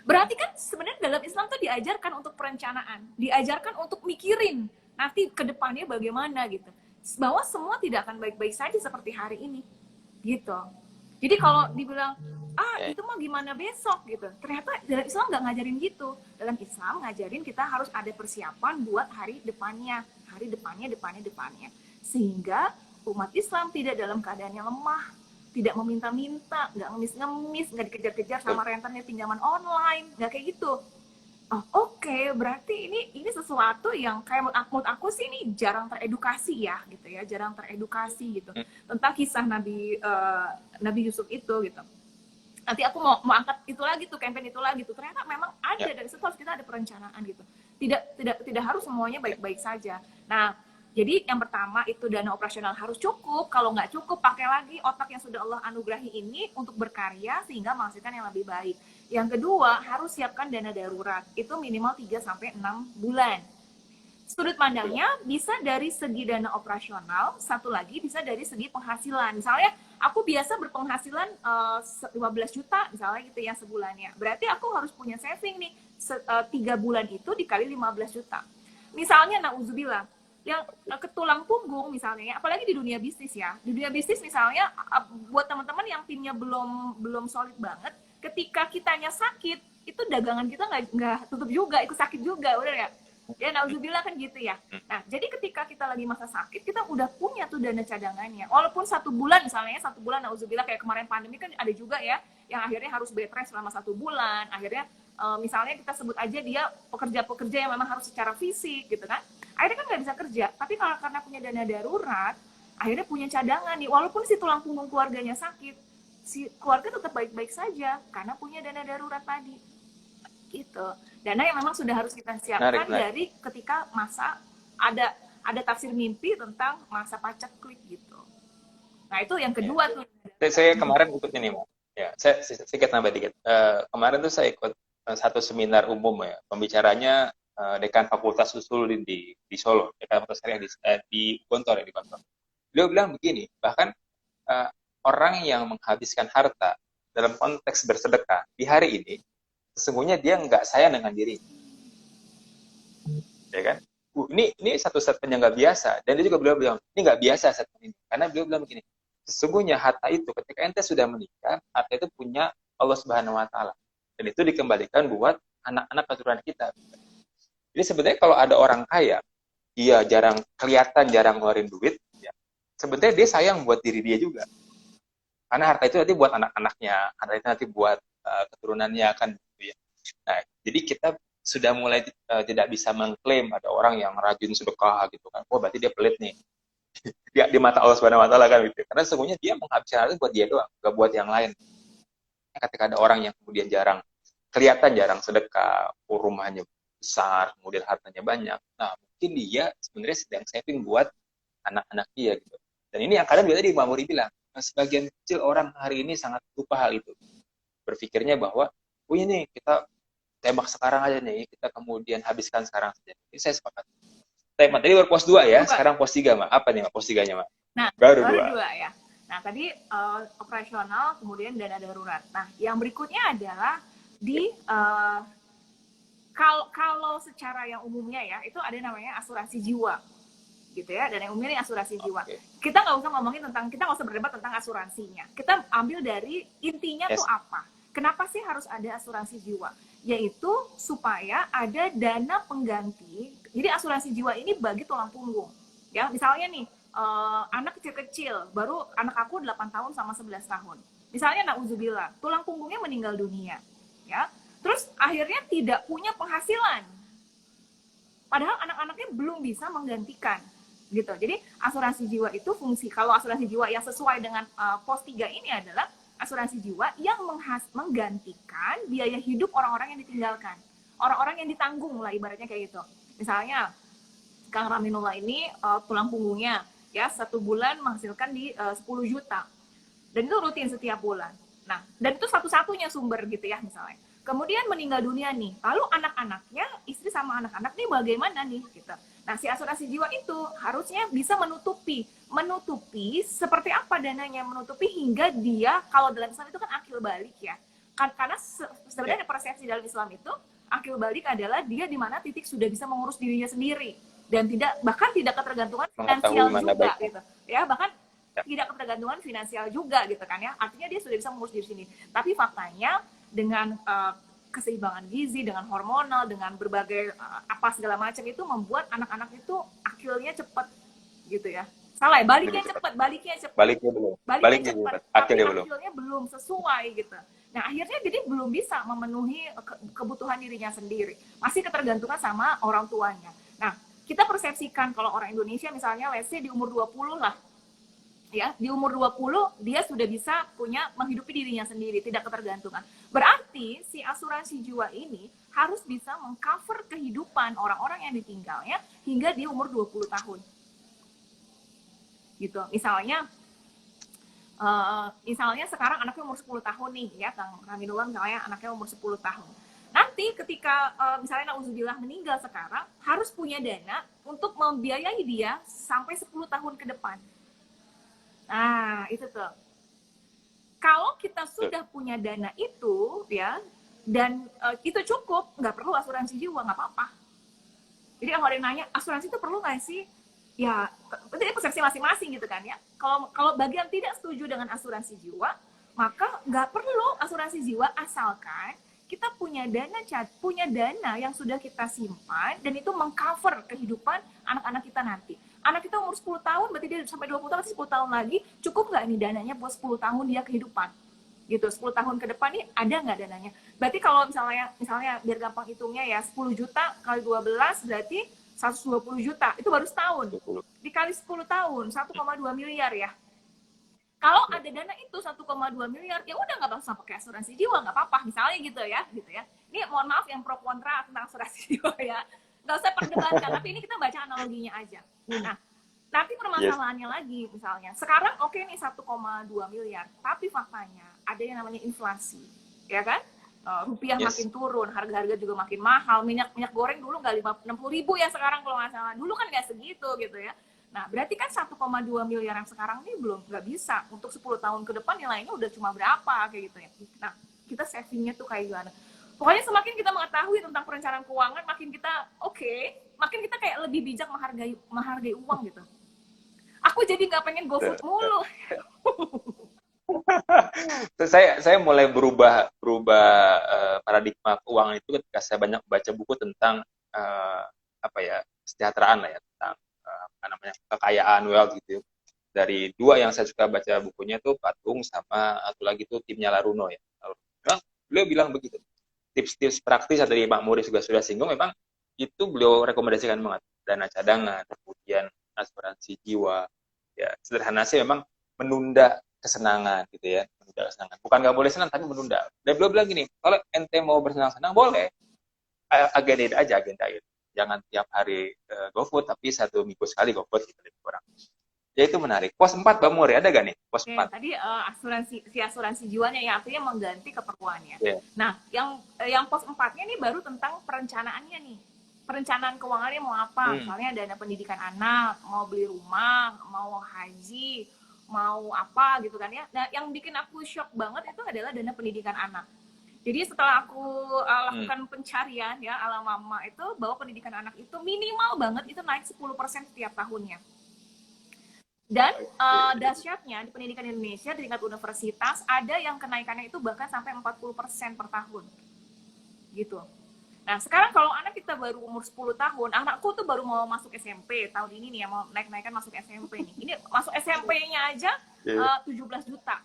Berarti kan sebenarnya dalam Islam tuh diajarkan untuk perencanaan, diajarkan untuk mikirin nanti ke depannya bagaimana gitu. Bahwa semua tidak akan baik-baik saja seperti hari ini. Gitu. Jadi kalau dibilang itu mah gimana besok gitu, ternyata dalam Islam nggak ngajarin gitu. Dalam Islam ngajarin kita harus ada persiapan buat hari depannya, sehingga umat Islam tidak dalam keadaan yang lemah, tidak meminta-minta, nggak ngemis-ngemis, nggak dikejar-kejar sama rentenir pinjaman online, nggak kayak gitu. Oke, berarti ini sesuatu yang kayak menurut aku sih ini jarang teredukasi ya gitu ya, jarang teredukasi gitu tentang kisah Nabi Yusuf itu gitu. Nanti aku mau angkat itu lagi tuh, campaign itu lagi tuh, ternyata memang ada, dari situ harus kita ada perencanaan gitu, tidak harus semuanya baik-baik saja. Nah, jadi yang pertama itu dana operasional harus cukup, kalau nggak cukup pakai lagi otak yang sudah Allah anugerahi ini untuk berkarya sehingga menghasilkan yang lebih baik. Yang kedua, harus siapkan dana darurat, itu minimal 3-6 bulan. Sudut pandangnya bisa dari segi dana operasional, satu lagi bisa dari segi penghasilan. Misalnya aku biasa berpenghasilan 15 juta misalnya gitu ya sebulannya. Berarti aku harus punya saving nih 3 bulan itu dikali 15 juta. Misalnya nauzubillah, yang ketulang punggung misalnya, apalagi di dunia bisnis ya. Di dunia bisnis misalnya buat teman-teman yang timnya belum solid banget, ketika kitanya sakit, itu dagangan kita nggak tutup juga, ikut sakit juga, udah ya. Ya nauzubillah kan gitu ya. Nah, jadi ketika kita lagi masa sakit, kita udah punya tuh dana cadangannya. Walaupun 1 bulan misalnya, 1 bulan nauzubillah kayak kemarin pandemi kan ada juga ya, yang akhirnya harus bed rest selama 1 bulan. Akhirnya misalnya kita sebut aja dia pekerja-pekerja yang memang harus secara fisik gitu kan. Akhirnya kan nggak bisa kerja. Tapi kalau karena punya dana darurat, akhirnya punya cadangan nih. Walaupun si tulang punggung keluarganya sakit, si keluarga tetap baik-baik saja karena punya dana darurat tadi. Gitu. Dana yang memang sudah harus kita siapkan dari ketika masa ada tafsir mimpi tentang masa paceklik gitu. Nah itu yang kedua tuh. Saya kemarin ikut ini, ya. Saya sedikit nambah dikit. Kemarin tuh saya ikut satu seminar umum ya. Pembicaranya dekan Fakultas Usul di Solo, dekan Fakultas Syariah di Gontor ya, di Gontor. Beliau bilang begini, bahkan orang yang menghabiskan harta dalam konteks bersedekah di hari ini, sesungguhnya dia nggak sayang dengan diri, ya kan? Ini satu statement yang nggak biasa, dan dia juga beliau bilang ini nggak biasa statement ini, karena beliau bilang begini, sesungguhnya harta itu ketika ente sudah menikah, harta itu punya Allah Subhanahu Wa Taala, dan itu dikembalikan buat anak-anak keturunan kita. Jadi sebenarnya kalau ada orang kaya, dia jarang kelihatan, jarang ngeluarin duit, ya, sebenarnya dia sayang buat diri dia juga, karena harta itu nanti buat anak-anaknya, harta itu nanti buat keturunannya kan. Nah, jadi kita sudah mulai tidak bisa mengklaim ada orang yang rajin sedekah gitu kan. Oh, berarti dia pelit nih. Dia di mata Allah Subhanahu Wa Taala kan gitu. Karena sesungguhnya dia menghabiskan harta buat dia doang, gak buat yang lain. Ketika ada orang yang kemudian jarang sedekah, rumahnya besar, kemudian hartanya banyak. Nah, mungkin dia sebenarnya sedang saving buat anak-anak dia gitu. Dan ini yang kadang juga tadi Mbak Muri bilang, sebagian kecil orang hari ini sangat lupa hal itu. Berpikirnya bahwa oh ini kita tembak sekarang aja nih, kita kemudian habiskan sekarang saja. Ini saya sepakat. Tema tadi baru pos 2 ya, sekarang pos 3, Mak. Apa nih, Mak, pos 3-nya, Mak? Nah, Baru baru 2. dua ya. Nah, tadi operasional, kemudian dana darurat. Nah, yang berikutnya adalah di kalau secara yang umumnya ya, itu ada namanya asuransi jiwa, gitu ya. Dan yang umumnya ini asuransi jiwa. Kita nggak usah ngomongin tentang, kita nggak usah berdebat tentang asuransinya. Kita ambil dari intinya tuh apa. Kenapa sih harus ada asuransi jiwa? Yaitu supaya ada dana pengganti. Jadi asuransi jiwa ini bagi tulang punggung. Ya, misalnya nih, anak kecil-kecil, baru anak aku 8 tahun sama 11 tahun. Misalnya na'udzubillah, tulang punggungnya meninggal dunia. Ya, terus akhirnya tidak punya penghasilan. Padahal anak-anaknya belum bisa menggantikan. Gitu. Jadi asuransi jiwa itu fungsi, kalau asuransi jiwa yang sesuai dengan pos 3 ini adalah asuransi jiwa yang menggantikan biaya hidup orang-orang yang ditinggalkan. Orang-orang yang ditanggung lah ibaratnya kayak gitu. Misalnya Kang Raminullah ini tulang punggungnya ya 1 bulan menghasilkan di 10 juta. Dan itu rutin setiap bulan. Nah, dan itu satu-satunya sumber gitu ya misalnya. Kemudian meninggal dunia nih. Lalu anak-anaknya, istri sama anak-anak nih bagaimana nih gitu. Nah, si asuransi jiwa itu harusnya bisa menutupi seperti apa dananya, menutupi hingga dia, kalau dalam Islam itu kan akil balik ya. Karena sebenarnya persepsi dalam Islam itu akil balik adalah dia di mana titik sudah bisa mengurus dirinya sendiri dan bahkan tidak ketergantungan finansial juga gitu. Ya, bahkan tidak ketergantungan finansial juga gitu kan ya. Artinya dia sudah bisa mengurus diri sendiri. Tapi faktanya dengan keseimbangan gizi, dengan hormonal, dengan berbagai apa segala macam itu membuat anak-anak itu akilnya cepat gitu ya. Salah ya, baliknya cepat. Baliknya cepat. Tapi akilnya belum sesuai gitu. Nah, akhirnya jadi belum bisa memenuhi kebutuhan dirinya sendiri. Masih ketergantungan sama orang tuanya. Nah, kita persepsikan kalau orang Indonesia misalnya let's say di umur 20 lah. Ya, di umur 20 dia sudah bisa menghidupi dirinya sendiri, tidak ketergantungan. Berarti si asuransi jiwa ini harus bisa mengcover kehidupan orang-orang yang ditinggalnya hingga di umur 20 tahun. Gitu. Misalnya sekarang anaknya umur 10 tahun nih ya, Kang Raminullah misalnya anaknya umur 10 tahun. Nanti ketika misalnya na'udzubillah meninggal sekarang, harus punya dana untuk membiayai dia sampai 10 tahun ke depan. Nah, itu tuh. Kalau kita sudah punya dana itu, ya, dan itu cukup, nggak perlu asuransi jiwa, nggak apa-apa. Jadi kalau ada yang nanya, asuransi itu perlu nggak sih? Ya, itu persepsi masing-masing gitu kan ya. Kalau bagian tidak setuju dengan asuransi jiwa, maka nggak perlu asuransi jiwa asalkan kita punya dana yang sudah kita simpan dan itu mengcover kehidupan anak-anak kita nanti. Anak kita umur 10 tahun, berarti dia sampai 20 tahun, 10 tahun lagi, cukup nggak nih dananya buat 10 tahun dia kehidupan? Gitu, 10 tahun ke depan nih ada nggak dananya? Berarti kalau misalnya biar gampang hitungnya ya, 10 juta kali 12 berarti 120 juta, itu baru setahun. Dikali 10 tahun, 1,2 miliar ya. Kalau ada dana itu 1,2 miliar, ya udah nggak usah pakai asuransi jiwa, nggak apa-apa, misalnya gitu ya. Ini mohon maaf yang pro kontra tentang asuransi jiwa ya. Nggak usah perdebatkan, tapi ini kita baca analoginya aja. Nah, nanti permasalahannya lagi misalnya, sekarang oke nih 1,2 miliar, tapi faktanya ada yang namanya inflasi, ya kan? Rupiah makin turun, harga-harga juga makin mahal, minyak goreng dulu nggak 60 ribu ya sekarang kalau nggak salah, dulu kan nggak segitu gitu ya. Nah, berarti kan 1,2 miliar yang sekarang ini nggak bisa, untuk 10 tahun ke depan nilainya udah cuma berapa kayak gitu ya. Nah, kita savingnya tuh kayak gimana? Pokoknya semakin kita mengetahui tentang perencanaan keuangan, makin kita makin kita kayak lebih bijak menghargai uang gitu. Aku jadi nggak pengen GoFood mulu. Saya mulai berubah paradigma keuangan itu ketika saya banyak baca buku tentang kesejahteraan lah ya, tentang kekayaan, wealth gitu. Dari 2 yang saya suka baca bukunya tuh Patung sama satu lagi tuh timnya Laruno ya. Beliau bilang begitu. Tips-tips praktis dari Pak Muri juga sudah singgung, memang itu beliau rekomendasikan banget. Dana cadangan, kemudian asuransi jiwa. Ya, sederhana sih memang menunda kesenangan gitu ya. Menunda kesenangan. Bukan nggak boleh senang, tapi menunda. Dan beliau bilang gini, kalau ente mau bersenang-senang boleh, agendain aja. Jangan tiap hari GoFood, tapi 1 minggu sekali GoFood gitu lebih kurang. Ya itu menarik. Pos 4 Bang Muri, ada gak nih pos Oke, 4? tadi asuransi jiwanya ya artinya mengganti keperluannya. Yeah. Nah, yang pos 4-nya nih baru tentang perencanaannya nih. Perencanaan keuangannya mau apa? Misalnya dana pendidikan anak, mau beli rumah, mau haji, mau apa gitu kan ya. Nah, yang bikin aku shock banget itu adalah dana pendidikan anak. Jadi setelah aku lakukan pencarian ya ala mama itu bahwa pendidikan anak itu minimal banget itu naik 10% setiap tahunnya. Dan dahsyatnya di pendidikan Indonesia di tingkat universitas ada yang kenaikannya itu bahkan sampai 40% per tahun. Gitu. Nah, sekarang kalau anak kita baru umur 10 tahun, anakku tuh baru mau masuk SMP tahun ini nih ya, mau naik-naikan masuk SMP nih. Ini masuk SMP-nya aja 17 juta.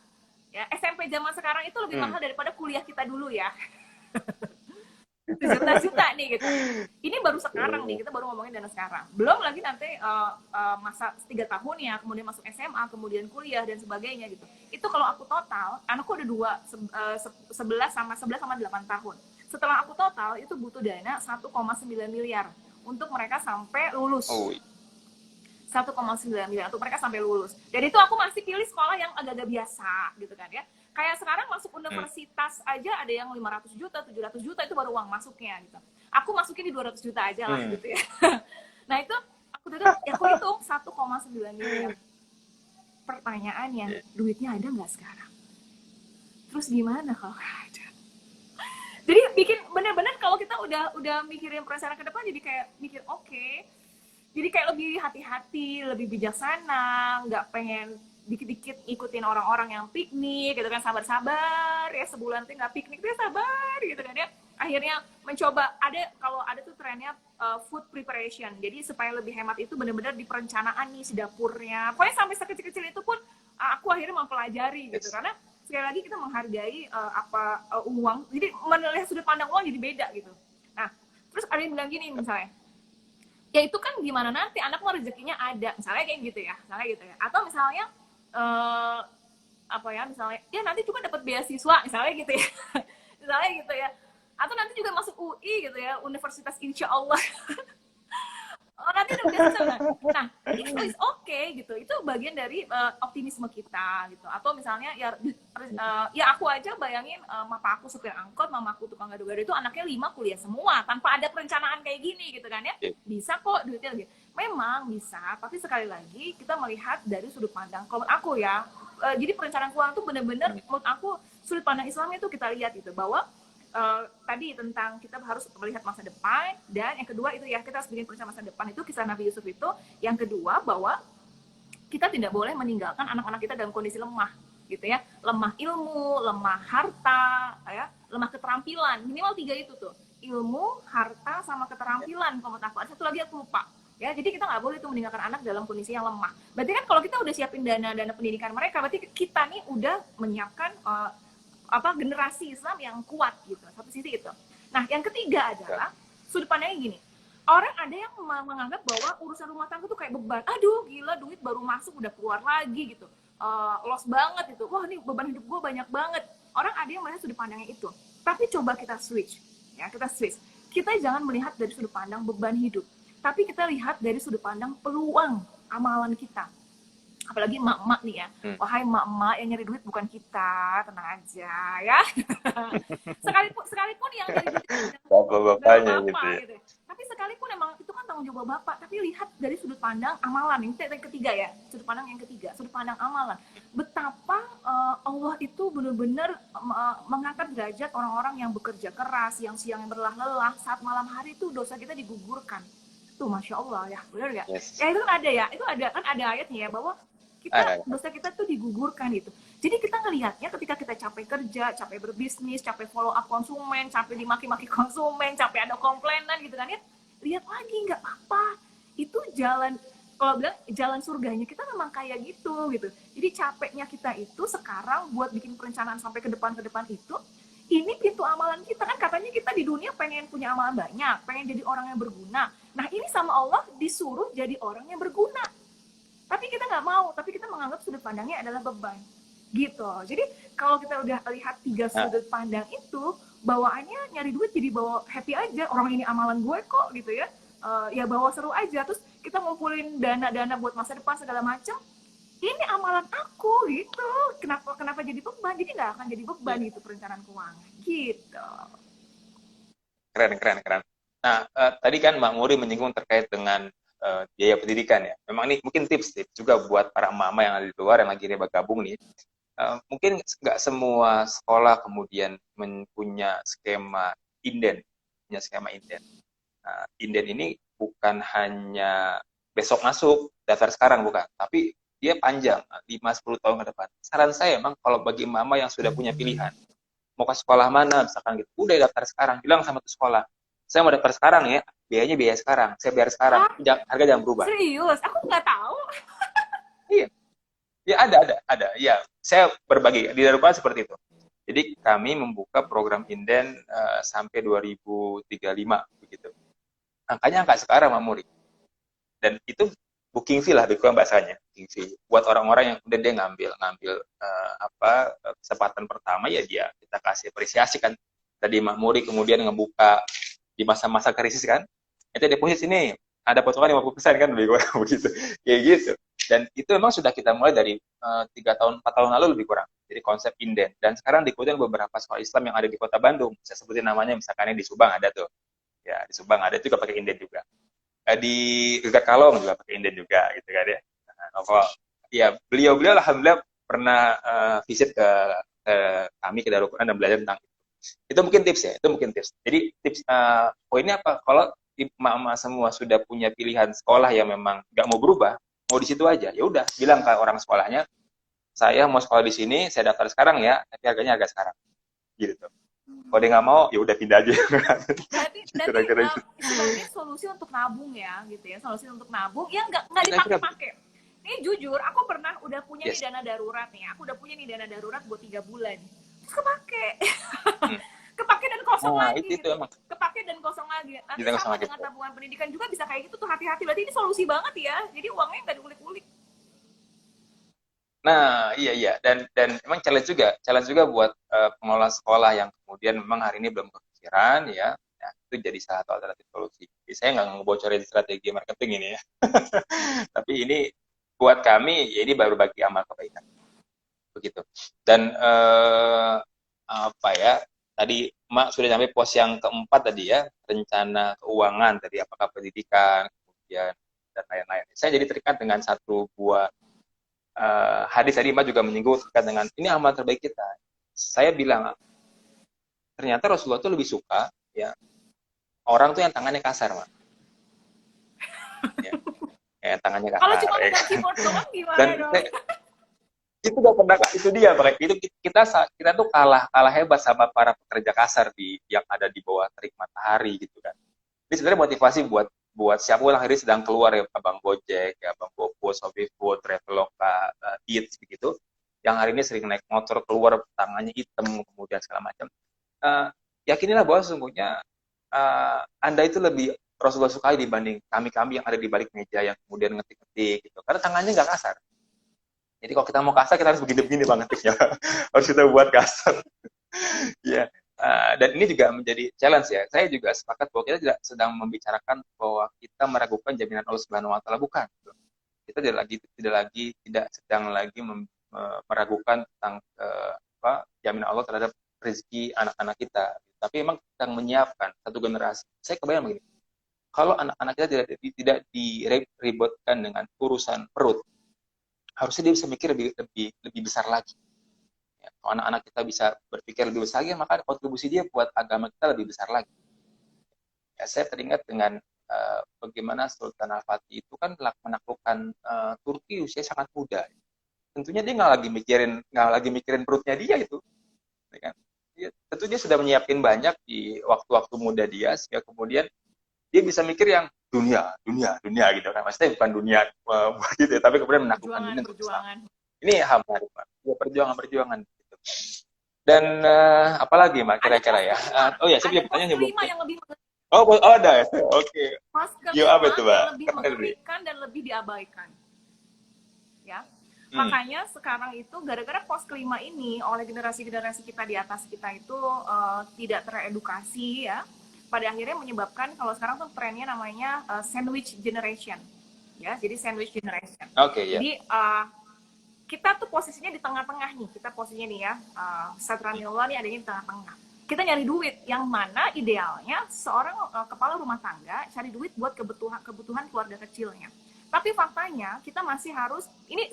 Ya, SMP zaman sekarang itu lebih mahal daripada kuliah kita dulu ya. 17 juta nih gitu. Ini baru sekarang nih, kita baru ngomongin dana sekarang. Belum lagi nanti masa 3 tahun ya, kemudian masuk SMA, kemudian kuliah dan sebagainya gitu. Itu kalau aku total, anakku ada 11 sama 8 tahun. Setelah aku total itu butuh dana 1,9 miliar untuk mereka sampai lulus. 1,9 miliar untuk mereka sampai lulus. Dan itu aku masih pilih sekolah yang agak-agak biasa gitu kan ya. Kayak sekarang masuk universitas aja ada yang 500 juta, 700 juta itu baru uang masuknya gitu. Aku masukin di 200 juta aja lah gitu ya. Nah itu aku hitung 1,9 miliar. Pertanyaannya, duitnya ada nggak sekarang? Terus gimana kalau ada? Jadi bikin bener-bener kalau kita udah mikirin perencanaan ke depan jadi kayak mikir oke. Jadi kayak lebih hati-hati, lebih bijaksana, nggak pengen dikit-dikit ikutin orang-orang yang piknik gitu kan, sabar-sabar ya sebulan tuh nggak piknik tuh sabar gitu kan ya. Akhirnya mencoba kalau ada tuh trennya food preparation. Jadi supaya lebih hemat itu benar-benar di perencanaan nih si dapurnya. Pokoknya sampai sekecil-kecil itu pun aku akhirnya mempelajari gitu karena sekali lagi kita menghargai uang. Jadi melihat sudut pandang uang jadi beda gitu. Nah, terus ada yang bilang gini misalnya, ya itu kan gimana nanti anak mau rezekinya ada, misalnya kayak gitu ya, atau misalnya misalnya ya nanti juga dapat beasiswa misalnya gitu ya misalnya gitu ya, atau nanti juga masuk UI gitu ya, Universitas Insya Allah nanti udah beasiswa. Nah itu okay gitu, itu bagian dari optimisme kita gitu. Atau misalnya ya aku aja bayangin papa aku supir angkot, mama aku tukang gado-gado, itu anaknya 5 kuliah semua tanpa ada perencanaan kayak gini gitu kan ya. Bisa kok duitnya lebih, memang bisa, tapi sekali lagi kita melihat dari sudut pandang kalau aku ya. Jadi perencanaan keuangan tuh bener-bener menurut aku sudut pandang Islam itu kita lihat gitu, bahwa tadi tentang kita harus melihat masa depan, dan yang kedua itu ya kita harus bikin perencanaan masa depan, itu kisah Nabi Yusuf itu. Yang kedua bahwa kita tidak boleh meninggalkan anak-anak kita dalam kondisi lemah gitu ya, lemah ilmu, lemah harta ya, lemah keterampilan, minimal 3 itu tuh, ilmu, harta, sama keterampilan. Kalau aku ada satu lagi aku lupa ya. Jadi kita nggak boleh tuh meninggalkan anak dalam kondisi yang lemah. Berarti kan kalau kita udah siapin dana pendidikan mereka, berarti kita nih udah menyiapkan generasi Islam yang kuat gitu. Satu sisi itu. Nah, yang ketiga adalah sudut pandangnya gini. Orang ada yang menganggap bahwa urusan rumah tangga tuh kayak beban. Aduh, gila, duit baru masuk udah keluar lagi gitu. Loss banget gitu. Wah, ini beban hidup gue banyak banget. Orang ada yang melihat sudut pandangnya itu. Tapi coba kita switch. Ya, kita switch. Kita jangan melihat dari sudut pandang beban hidup. Tapi kita lihat dari sudut pandang peluang amalan kita. Apalagi emak-emak nih ya, wahai emak-emak yang nyari duit bukan kita, tenang aja ya. sekalipun yang nyari duit bapak-bapaknya gitu ya. Tapi sekalipun emang itu kan tanggung jawab bapak, tapi lihat dari sudut pandang amalan. Ini yang ketiga ya, sudut pandang yang ketiga, sudut pandang amalan. Betapa Allah itu benar-benar mengangkat derajat orang-orang yang bekerja keras, yang siang yang berlelah-lelah, saat malam hari itu dosa kita digugurkan. Tuh, Masya Allah ya, benar nggak? Yes. Ya itu kan ada ya, itu ada kan ada ayatnya ya, bahwa dosa kita tuh digugurkan gitu. Jadi kita ngelihatnya ketika kita capek kerja, capek berbisnis, capek follow up konsumen, capek dimaki-maki konsumen, capek ada komplainan gitu kan ya, lihat lagi, nggak apa-apa. Itu jalan, kalau bilang jalan surganya kita memang kayak gitu. Jadi capeknya kita itu sekarang buat bikin perencanaan sampai ke depan itu, ini pintu amalan kita. Kan katanya kita di dunia pengen punya amalan banyak, pengen jadi orang yang berguna. Nah ini sama Allah disuruh jadi orang yang berguna. Tapi kita nggak mau, tapi kita menganggap sudut pandangnya adalah beban. Gitu. Jadi kalau kita udah lihat 3 sudut pandang itu, bawaannya nyari duit jadi bawa happy aja. Orang ini amalan gue kok gitu ya. Ya bawa seru aja. Terus kita ngumpulin dana-dana buat masa depan segala macam. ini amalan aku gitu, kenapa jadi beban, jadi nggak akan jadi beban Iya. gitu perencanaan keuangan gitu. Keren, keren, keren. Nah, tadi kan Mbak Muri menyinggung terkait dengan biaya pendidikan ya. Memang ini mungkin tips-tips juga buat para mama yang ada di luar yang lagi bergabung nih. Mungkin nggak semua sekolah kemudian punya skema inden, punya skema inden. Nah, inden ini bukan hanya besok masuk, daftar sekarang bukan, tapi dia panjang, 5-10 tahun ke depan. Saran saya emang kalau bagi mama yang sudah punya pilihan, mau ke sekolah mana misalkan gitu, udah daftar sekarang, bilang sama tuh sekolah, saya mau daftar sekarang ya, biayanya biaya sekarang, saya bayar sekarang, Hah? harga jangan berubah. Serius? Aku nggak tahu. Iya, ya ada, ya saya berbagi di Darupan seperti itu. Jadi kami membuka program inden sampai 2035 begitu. Angkanya angka sekarang Pak Muri. Dan itu booking fee lah, lebih bahasanya, booking fee buat orang-orang yang udah dia ngambil kesempatan pertama, ya dia kita kasih apresiasi kan. Tadi Mak Muri kemudian ngebuka di masa-masa krisis kan, itu deposit sini ada potongan 50% kan, lebih kurang begitu, kayak gitu. Dan itu memang sudah kita mulai dari 3 tahun 4 tahun lalu lebih kurang, jadi konsep inden. Dan sekarang diikuti beberapa sekolah Islam yang ada di kota Bandung, saya sebutin namanya, misalkan di Subang ada tuh, ya di Subang ada juga pakai inden juga, di Gegar Kalong juga pakai inden juga gitu kan ya. Nah, ya beliau alhamdulillah pernah visit ke kami ke Darul Quran dan belajar tentang itu mungkin tips ya, itu mungkin tips. Jadi tips poinnya apa, kalau emak-emak semua sudah punya pilihan sekolah yang memang nggak mau berubah, mau di situ aja, ya udah bilang ke orang sekolahnya, saya mau sekolah di sini, saya daftar sekarang ya, tapi harganya agak sekarang gitu. Kalau dia nggak mau, ya udah pindah aja. Berarti Kira-kira gitu. sebagai solusi untuk nabung ya, gitu ya, solusi untuk nabung yang nggak Kira-kira dipakai-pakai. Ini jujur, aku pernah udah punya nih yes. dana darurat nih, aku udah punya nih dana darurat buat 3 bulan, terus kepake, Hmm. kepake dan kosong Nah, lagi itu gitu, emang kepake dan kosong lagi. Nanti kita sama sama dengan gitu. tabungan pendidikan juga bisa kayak gitu tuh, hati-hati. Berarti ini solusi banget ya, jadi uangnya nggak diulik-ulik. Nah, iya, dan emang challenge juga buat pengelola sekolah yang kemudian memang hari ini belum kepikiran ya. Nah, itu jadi salah satu alternatif solusi. Jadi saya nggak ngebocorin strategi marketing ini ya. Tapi ini buat kami, ya ini baru bagi amal kebaikan. Begitu. Dan apa ya? Tadi Mak sudah sampai pos yang keempat tadi ya, rencana keuangan tadi, apakah pendidikan, kemudian dan lain-lain. Saya jadi terikat dengan satu buah hadis tadi Mbak juga menyinggung terkait dengan ini amal terbaik kita. Saya bilang ternyata Rasulullah itu lebih suka ya orang tuh yang tangannya kasar, Mbak. Ya, yang tangannya Kalau kasar. cuma Ya. megang keyboard doang Dan gimana dong? itu gak pernah, itu dia, itu kita tuh kalah hebat sama para pekerja kasar yang ada di bawah terik matahari gitu kan. Ini sebenarnya motivasi buat siapa yang hari sedang keluar ya, Abang Gojek, ya, Abang GoFood, ShopeeFood, Traveloka, Eats begitu, yang hari ini sering naik motor keluar tangannya hitam kemudian segala macam. Uh, Yakinilah bahwa sesungguhnya Anda itu lebih Rasulullah sukai dibanding kami-kami yang ada di balik meja yang kemudian ngetik-ngetik gitu. Karena tangannya nggak kasar. Jadi kalau kita mau kasar kita harus begini-begini Bang ngetiknya. Harus kita buat kasar. Ya. Dan ini juga menjadi challenge ya. Saya juga sepakat bahwa kita tidak sedang membicarakan bahwa kita meragukan jaminan Allah Subhanahu wa taala, bukan. Kita tidak sedang lagi meragukan tentang jaminan Allah terhadap rezeki anak-anak kita. Tapi memang kita menyiapkan satu generasi. Saya kebayang begini. Kalau anak-anak kita tidak diributkan dengan urusan perut, harusnya dia bisa mikir lebih besar lagi. Ya, kalau anak-anak kita bisa berpikir lebih besar lagi, maka kontribusi dia buat agama kita lebih besar lagi. Ya, saya teringat dengan bagaimana Sultan Al-Fatih itu kan menaklukkan Turki usia sangat muda. Tentunya dia nggak lagi mikirin perutnya dia itu. Ya kan? Tentu dia sudah menyiapkan banyak di waktu-waktu muda dia, sehingga kemudian dia bisa mikir yang dunia gitu kan. Maksudnya bukan dunia gitu ya, tapi kemudian menaklukkan dunia untuk Islam. Ini hamba ya, perjuangan gitu. Dan apalagi Mak kira-kira ya? Oh ya, saya punya pertanyaan yang belum. Yang lebih ada ya. Oke. Pos Yo, apa itu, Mbak? yang lebih mengerikan dan lebih diabaikan. Ya. Makanya sekarang itu gara-gara pos kelima ini oleh generasi-generasi kita di atas kita itu tidak teredukasi ya. Pada akhirnya menyebabkan kalau sekarang tuh trennya namanya sandwich generation. Ya, jadi sandwich generation. Oke, ya. Jadi kita tuh posisinya di tengah-tengah nih, kita posisinya nih ya, Satraniola nih adanya di tengah-tengah. Kita nyari duit, yang mana idealnya seorang kepala rumah tangga cari duit buat kebutuhan keluarga kecilnya. Tapi faktanya kita masih harus, ini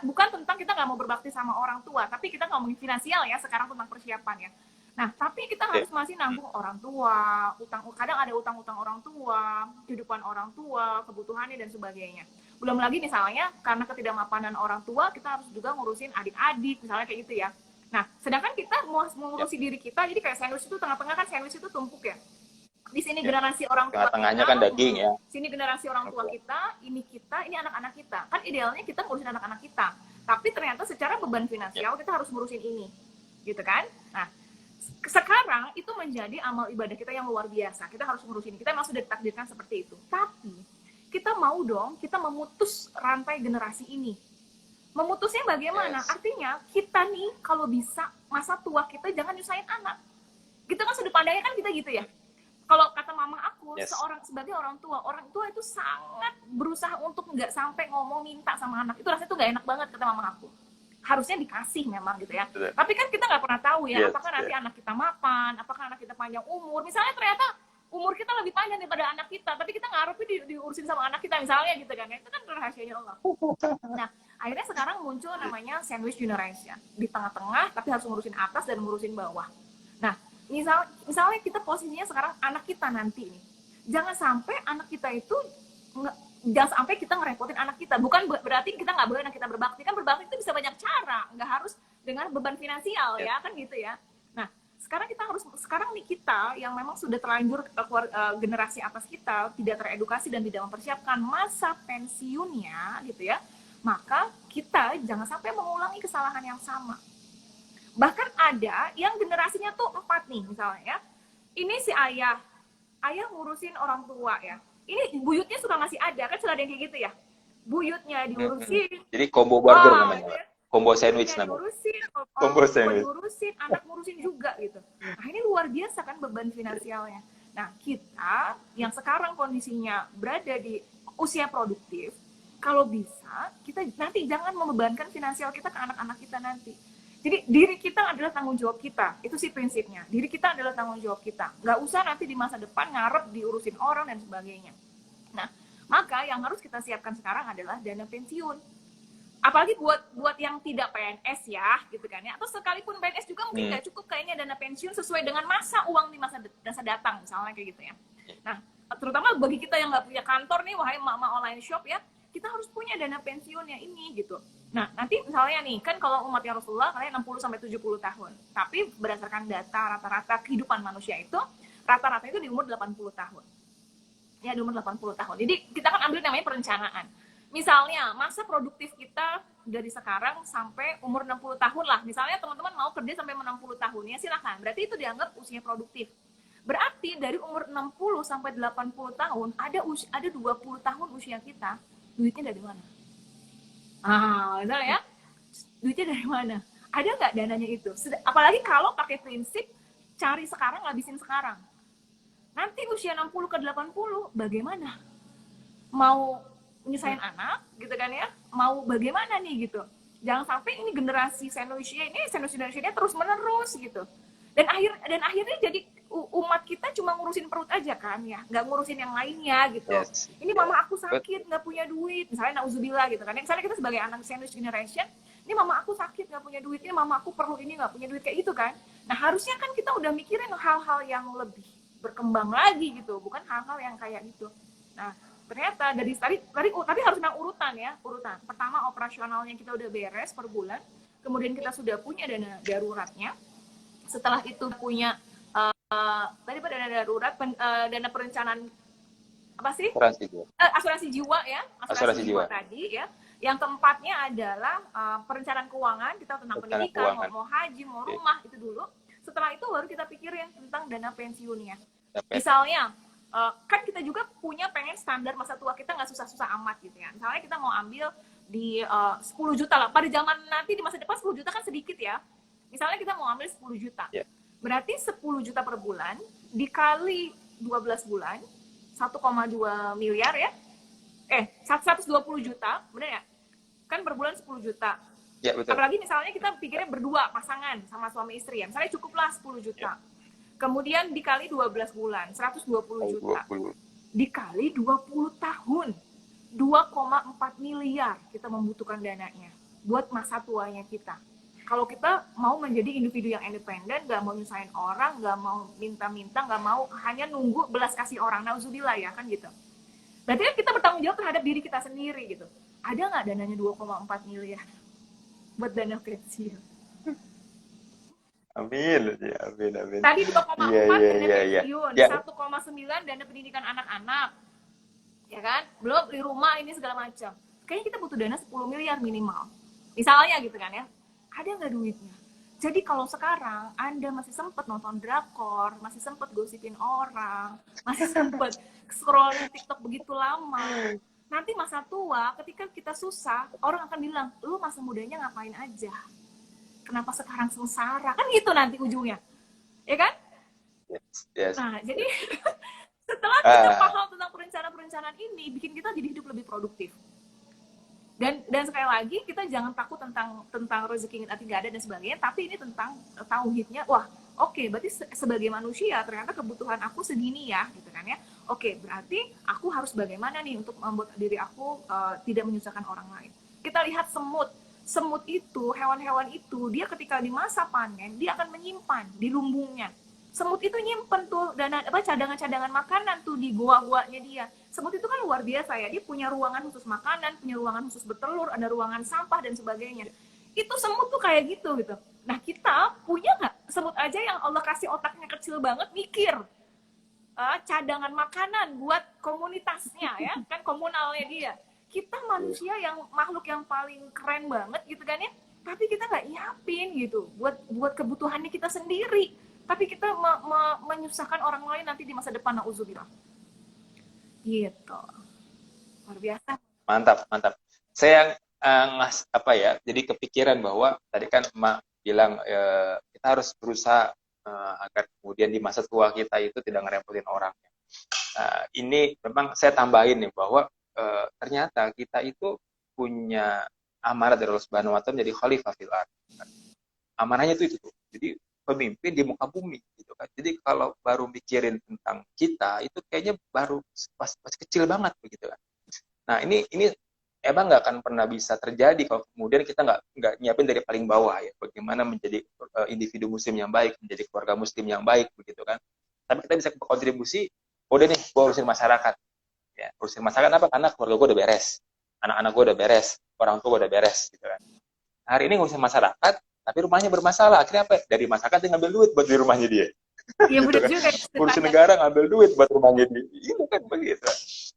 bukan tentang kita nggak mau berbakti sama orang tua, tapi kita ngomongin finansial ya sekarang tentang persiapan ya. Nah, tapi kita harus masih nanggung orang tua, kadang ada utang-utang orang tua, kehidupan orang tua, kebutuhannya dan sebagainya. Belum lagi misalnya karena ketidakmapanan orang tua, kita harus juga ngurusin adik-adik, misalnya kayak gitu ya. Nah, sedangkan kita mau ngurusi diri kita, jadi kayak sandwich itu tengah-tengah kan sandwich itu tumpuk ya. Di sini generasi orang tua tengah-tengahnya kita, kan daging ya. Sini generasi orang tua kita, ini anak-anak kita. Kan idealnya kita ngurusin anak-anak kita. Tapi ternyata secara beban finansial kita harus ngurusin ini. Gitu kan? Nah, sekarang itu menjadi amal ibadah kita yang luar biasa. Kita harus ngurusin. Kita memang sudah ditakdirkan seperti itu. Tapi kita mau dong, kita memutus rantai generasi ini. Memutusnya bagaimana? Artinya kita nih kalau bisa masa tua kita jangan nyusahin anak. Gitu kan sudut pandangnya kan kita gitu ya. Kalau kata mama aku, sebagai orang tua itu sangat berusaha untuk nggak sampai ngomong minta sama anak. Itu rasanya tuh nggak enak banget kata mama aku. Harusnya dikasih memang gitu ya. Tapi kan kita nggak pernah tahu ya, apakah nanti anak kita mapan, apakah anak kita panjang umur. Misalnya ternyata umur kita lebih panjang daripada anak kita, tapi kita ngarepin diurusin sama anak kita misalnya gitu kan. Itu kan rahasianya Allah. Nah, akhirnya sekarang muncul namanya sandwich generation. Di tengah-tengah tapi harus ngurusin atas dan ngurusin bawah. Nah, misalnya kita posisinya sekarang anak kita nanti nih, jangan sampai anak kita itu jangan sampai kita ngerepotin anak kita. Bukan berarti kita nggak boleh anak kita berbakti, kan berbakti itu bisa banyak cara, nggak harus dengan beban finansial ya kan gitu ya. Nah, sekarang nih kita yang memang sudah terlanjur generasi atas kita tidak teredukasi dan tidak mempersiapkan masa pensiunnya gitu ya, maka kita jangan sampai mengulangi kesalahan yang sama. Bahkan ada yang generasinya tuh 4 nih misalnya ya. Ini si ayah ngurusin orang tua ya. Ini buyutnya suka masih ada, kan sudah ada yang kayak gitu ya. Buyutnya diurusin. Jadi combo burger namanya. Combo sandwich namanya. Combo sandwich. Ngurusin, anak ngurusin juga gitu. Nah, ini luar biasa kan beban finansialnya. Nah, kita yang sekarang kondisinya berada di usia produktif, kalau bisa kita nanti jangan membebankan finansial kita ke anak-anak kita nanti. Jadi diri kita adalah tanggung jawab kita, itu sih prinsipnya. Diri kita adalah tanggung jawab kita. Nggak usah nanti di masa depan ngarep diurusin orang dan sebagainya. Nah, maka yang harus kita siapkan sekarang adalah dana pensiun. Apalagi buat yang tidak PNS ya, gitu kan ya. Atau sekalipun PNS juga mungkin nggak cukup kayaknya dana pensiun sesuai dengan masa uang di masa datang, misalnya kayak gitu ya. Nah, terutama bagi kita yang nggak punya kantor nih, wahai mama online shop ya, kita harus punya dana pensiunnya ini gitu. Nah, nanti misalnya nih, kan kalau umatnya Rasulullah kalian 60-70 tahun. Tapi berdasarkan data rata-rata kehidupan manusia itu, rata-rata itu di umur 80 tahun. Ya, di umur 80 tahun. Jadi kita kan ambil namanya perencanaan. Misalnya, masa produktif kita dari sekarang sampai umur 60 tahun lah. Misalnya teman-teman mau kerja sampai 60 tahun, ya silakan. Berarti itu dianggap usia produktif. Berarti dari umur 60 sampai 80 tahun, ada 20 tahun usia kita, duitnya dari mana? Misalnya ya, duitnya dari mana? Ada nggak dananya itu? Apalagi kalau pakai prinsip cari sekarang, ngabisin sekarang. Nanti usia 60 ke 80, bagaimana? Mau nyusahin anak, gitu kan ya? Mau bagaimana nih gitu? Jangan sampai ini generasi sandwich-nya terus menerus gitu. Dan akhirnya jadi umat kita cuma ngurusin perut aja kan ya, nggak ngurusin yang lainnya gitu. Ini mama aku sakit nggak punya duit, misalnya nauzubillah gitu kan. Misalnya kita sebagai anak sandwich generation, ini mama aku sakit nggak punya duit, ini mama aku perlu ini nggak punya duit, kayak gitu kan. Nah, harusnya kan kita udah mikirin hal-hal yang lebih berkembang lagi gitu, bukan hal-hal yang kayak gitu. Nah, ternyata dari tapi harus memang urutan. Pertama, operasionalnya kita udah beres per bulan, kemudian kita sudah punya dana daruratnya. Setelah itu punya tadi pada dana darurat, dana perencanaan apa sih? Asuransi jiwa ya, asuransi jiwa tadi ya. Yang keempatnya adalah perencanaan keuangan, kita tentang pendidikan, mau haji, mau rumah, itu dulu. Setelah itu baru kita pikirin tentang dana pensiunnya. Misalnya, kan kita juga pengen standar masa tua kita nggak susah-susah amat gitu ya. Misalnya kita mau ambil di 10 juta lah. Pada zaman nanti di masa depan 10 juta kan sedikit ya. Misalnya kita mau ambil 10 juta. Berarti 10 juta per bulan dikali 12 bulan, 1,2 miliar ya. 120 juta, benar ya? Kan per bulan 10 juta. Ya, betul. Apalagi misalnya kita pikirnya berdua, pasangan, sama suami istri ya. Misalnya cukuplah 10 juta. Kemudian dikali 12 bulan, 120 juta. 20. Dikali 20 tahun. 2,4 miliar kita membutuhkan dananya buat masa tuanya kita. Kalau kita mau menjadi individu yang independen, gak mau nyusahin orang, gak mau minta-minta, gak mau hanya nunggu belas kasih orang, nauzubillah ya kan gitu. Berarti kan kita bertanggung jawab terhadap diri kita sendiri gitu. Ada nggak dananya 2,4 miliar buat dana pensiun? Amin, ya, amin, amin. Tadi 2,4 Iya, iya, dana iya, iya. pensiun, Ya, 1,9 dana pendidikan anak-anak, ya kan? Belum di rumah ini segala macam. Kayaknya kita butuh dana 10 miliar minimal. Misalnya gitu kan ya. Ada nggak duitnya? Jadi kalau sekarang Anda masih sempat nonton drakor, masih sempat gosipin orang, masih sempat scrolling TikTok begitu lama, nanti masa tua ketika kita susah, orang akan bilang, lu masa mudanya ngapain aja? Kenapa sekarang sengsara? Kan gitu nanti ujungnya. Ya kan? yes. Nah, jadi setelah kita paham tentang perencanaan-perencanaan ini, bikin kita jadi hidup lebih produktif. Dan sekali lagi kita jangan takut tentang rezeki nggak ada dan sebagainya, tapi ini tentang tauhidnya. Wah, oke, berarti sebagai manusia ternyata kebutuhan aku segini ya, gitu kan ya. Oke, berarti aku harus bagaimana nih untuk membuat diri aku tidak menyusahkan orang lain. Kita lihat semut itu, hewan-hewan itu, dia ketika di masa panen dia akan menyimpan di lumbungnya. Semut itu nyimpen tuh cadangan-cadangan makanan tuh di gua-guanya dia. Semut itu kan luar biasa ya, dia punya ruangan khusus makanan, punya ruangan khusus bertelur, ada ruangan sampah dan sebagainya. Itu semut tuh kayak gitu. Nah, kita punya nggak semut aja yang Allah kasih otaknya kecil banget mikir cadangan makanan buat komunitasnya ya, kan komunalnya dia. Kita manusia yang makhluk yang paling keren banget gitu kan ya, tapi kita nggak nyiapin gitu buat kebutuhannya kita sendiri, tapi kita menyusahkan orang lain nanti di masa depan, nauzubillah. Gitu. Luar biasa. Mantap. Saya jadi kepikiran bahwa tadi kan Mak bilang kita harus berusaha agar kemudian di masa tua kita itu tidak ngerepotin orang. Ini memang saya tambahin nih bahwa ternyata kita itu punya amanat dari Allah Subhanahu wa Ta'ala menjadi khalifah fil ardh. Amanahnya itu tuh. Jadi pemimpin di muka bumi gitu kan. Jadi kalau baru mikirin tentang kita itu kayaknya baru pas kecil banget begitu kan. Nah, ini emang nggak akan pernah bisa terjadi kalau kemudian kita nggak nyiapin dari paling bawah ya. Bagaimana menjadi individu muslim yang baik, menjadi keluarga muslim yang baik begitu kan. Tapi kita bisa berkontribusi, udah nih, gue urusin masyarakat. Ya, urusin masyarakat apa? Karena keluarga gue udah beres, anak-anak gue udah beres, orang tua gue udah beres gitu kan. Hari ini ngurusin masyarakat, tapi rumahnya bermasalah. Akhirnya apa? Dari masyarakat dia ngambil duit buat di rumahnya dia. Iya, gitu benar kan. juga. Ngurusin negara ngambil duit buat rumahnya dia. Itu kan begitu.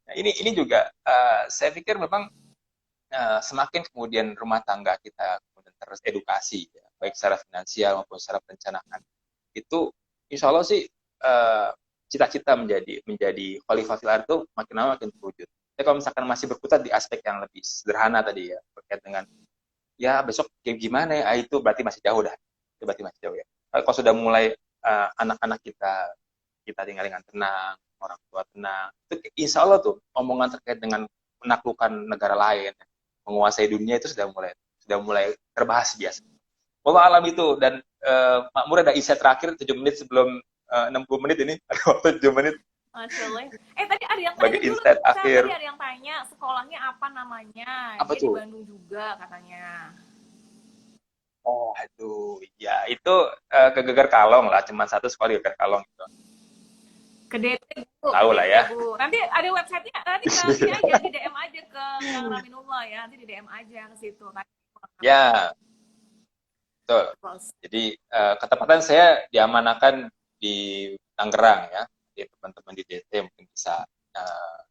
Nah, ini juga saya pikir memang semakin kemudian rumah tangga kita kemudian terus edukasi, ya, baik secara finansial maupun secara perencanaan, itu insya Allah sih cita-cita menjadi khalifah fil ardh itu makin lama makin terwujud. Tapi kalau misalkan masih berkutat di aspek yang lebih sederhana tadi ya, terkait dengan ya besok kayak gimana ya, itu berarti masih jauh dah. Itu berarti masih jauh ya. Kalau sudah mulai anak-anak kita tinggal dengan tenang, orang tua tenang, itu insya Allah tuh omongan terkait dengan menaklukkan negara lain, menguasai dunia itu sudah mulai terbahas biasa. Wallah alam itu. Dan Makmur ada isya terakhir 7 menit sebelum 60 menit ini, ada waktu 7 menit. Masya Allah. Tadi ada yang Bagi tanya dulu, insight akhir. tadi ada yang tanya sekolahnya apa namanya. Apa Dia tuh? di Bandung juga katanya. Oh, aduh, ya itu ke Geger Kalong lah, cuma satu sekolah di Geger Kalong itu. Ke DT Bu. Tahu lah ya. Bu. Nanti ada websitenya, nanti ke ini aja, di DM aja ke Kang Raminullah ya, nanti di DM aja ke situ. Ya, betul. Jadi ketepatan saya diamanakan di Tangerang ya, di teman-teman di DT mungkin bisa.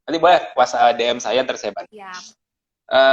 Nanti boleh kuasa DM saya, ntar saya bantu. Ya.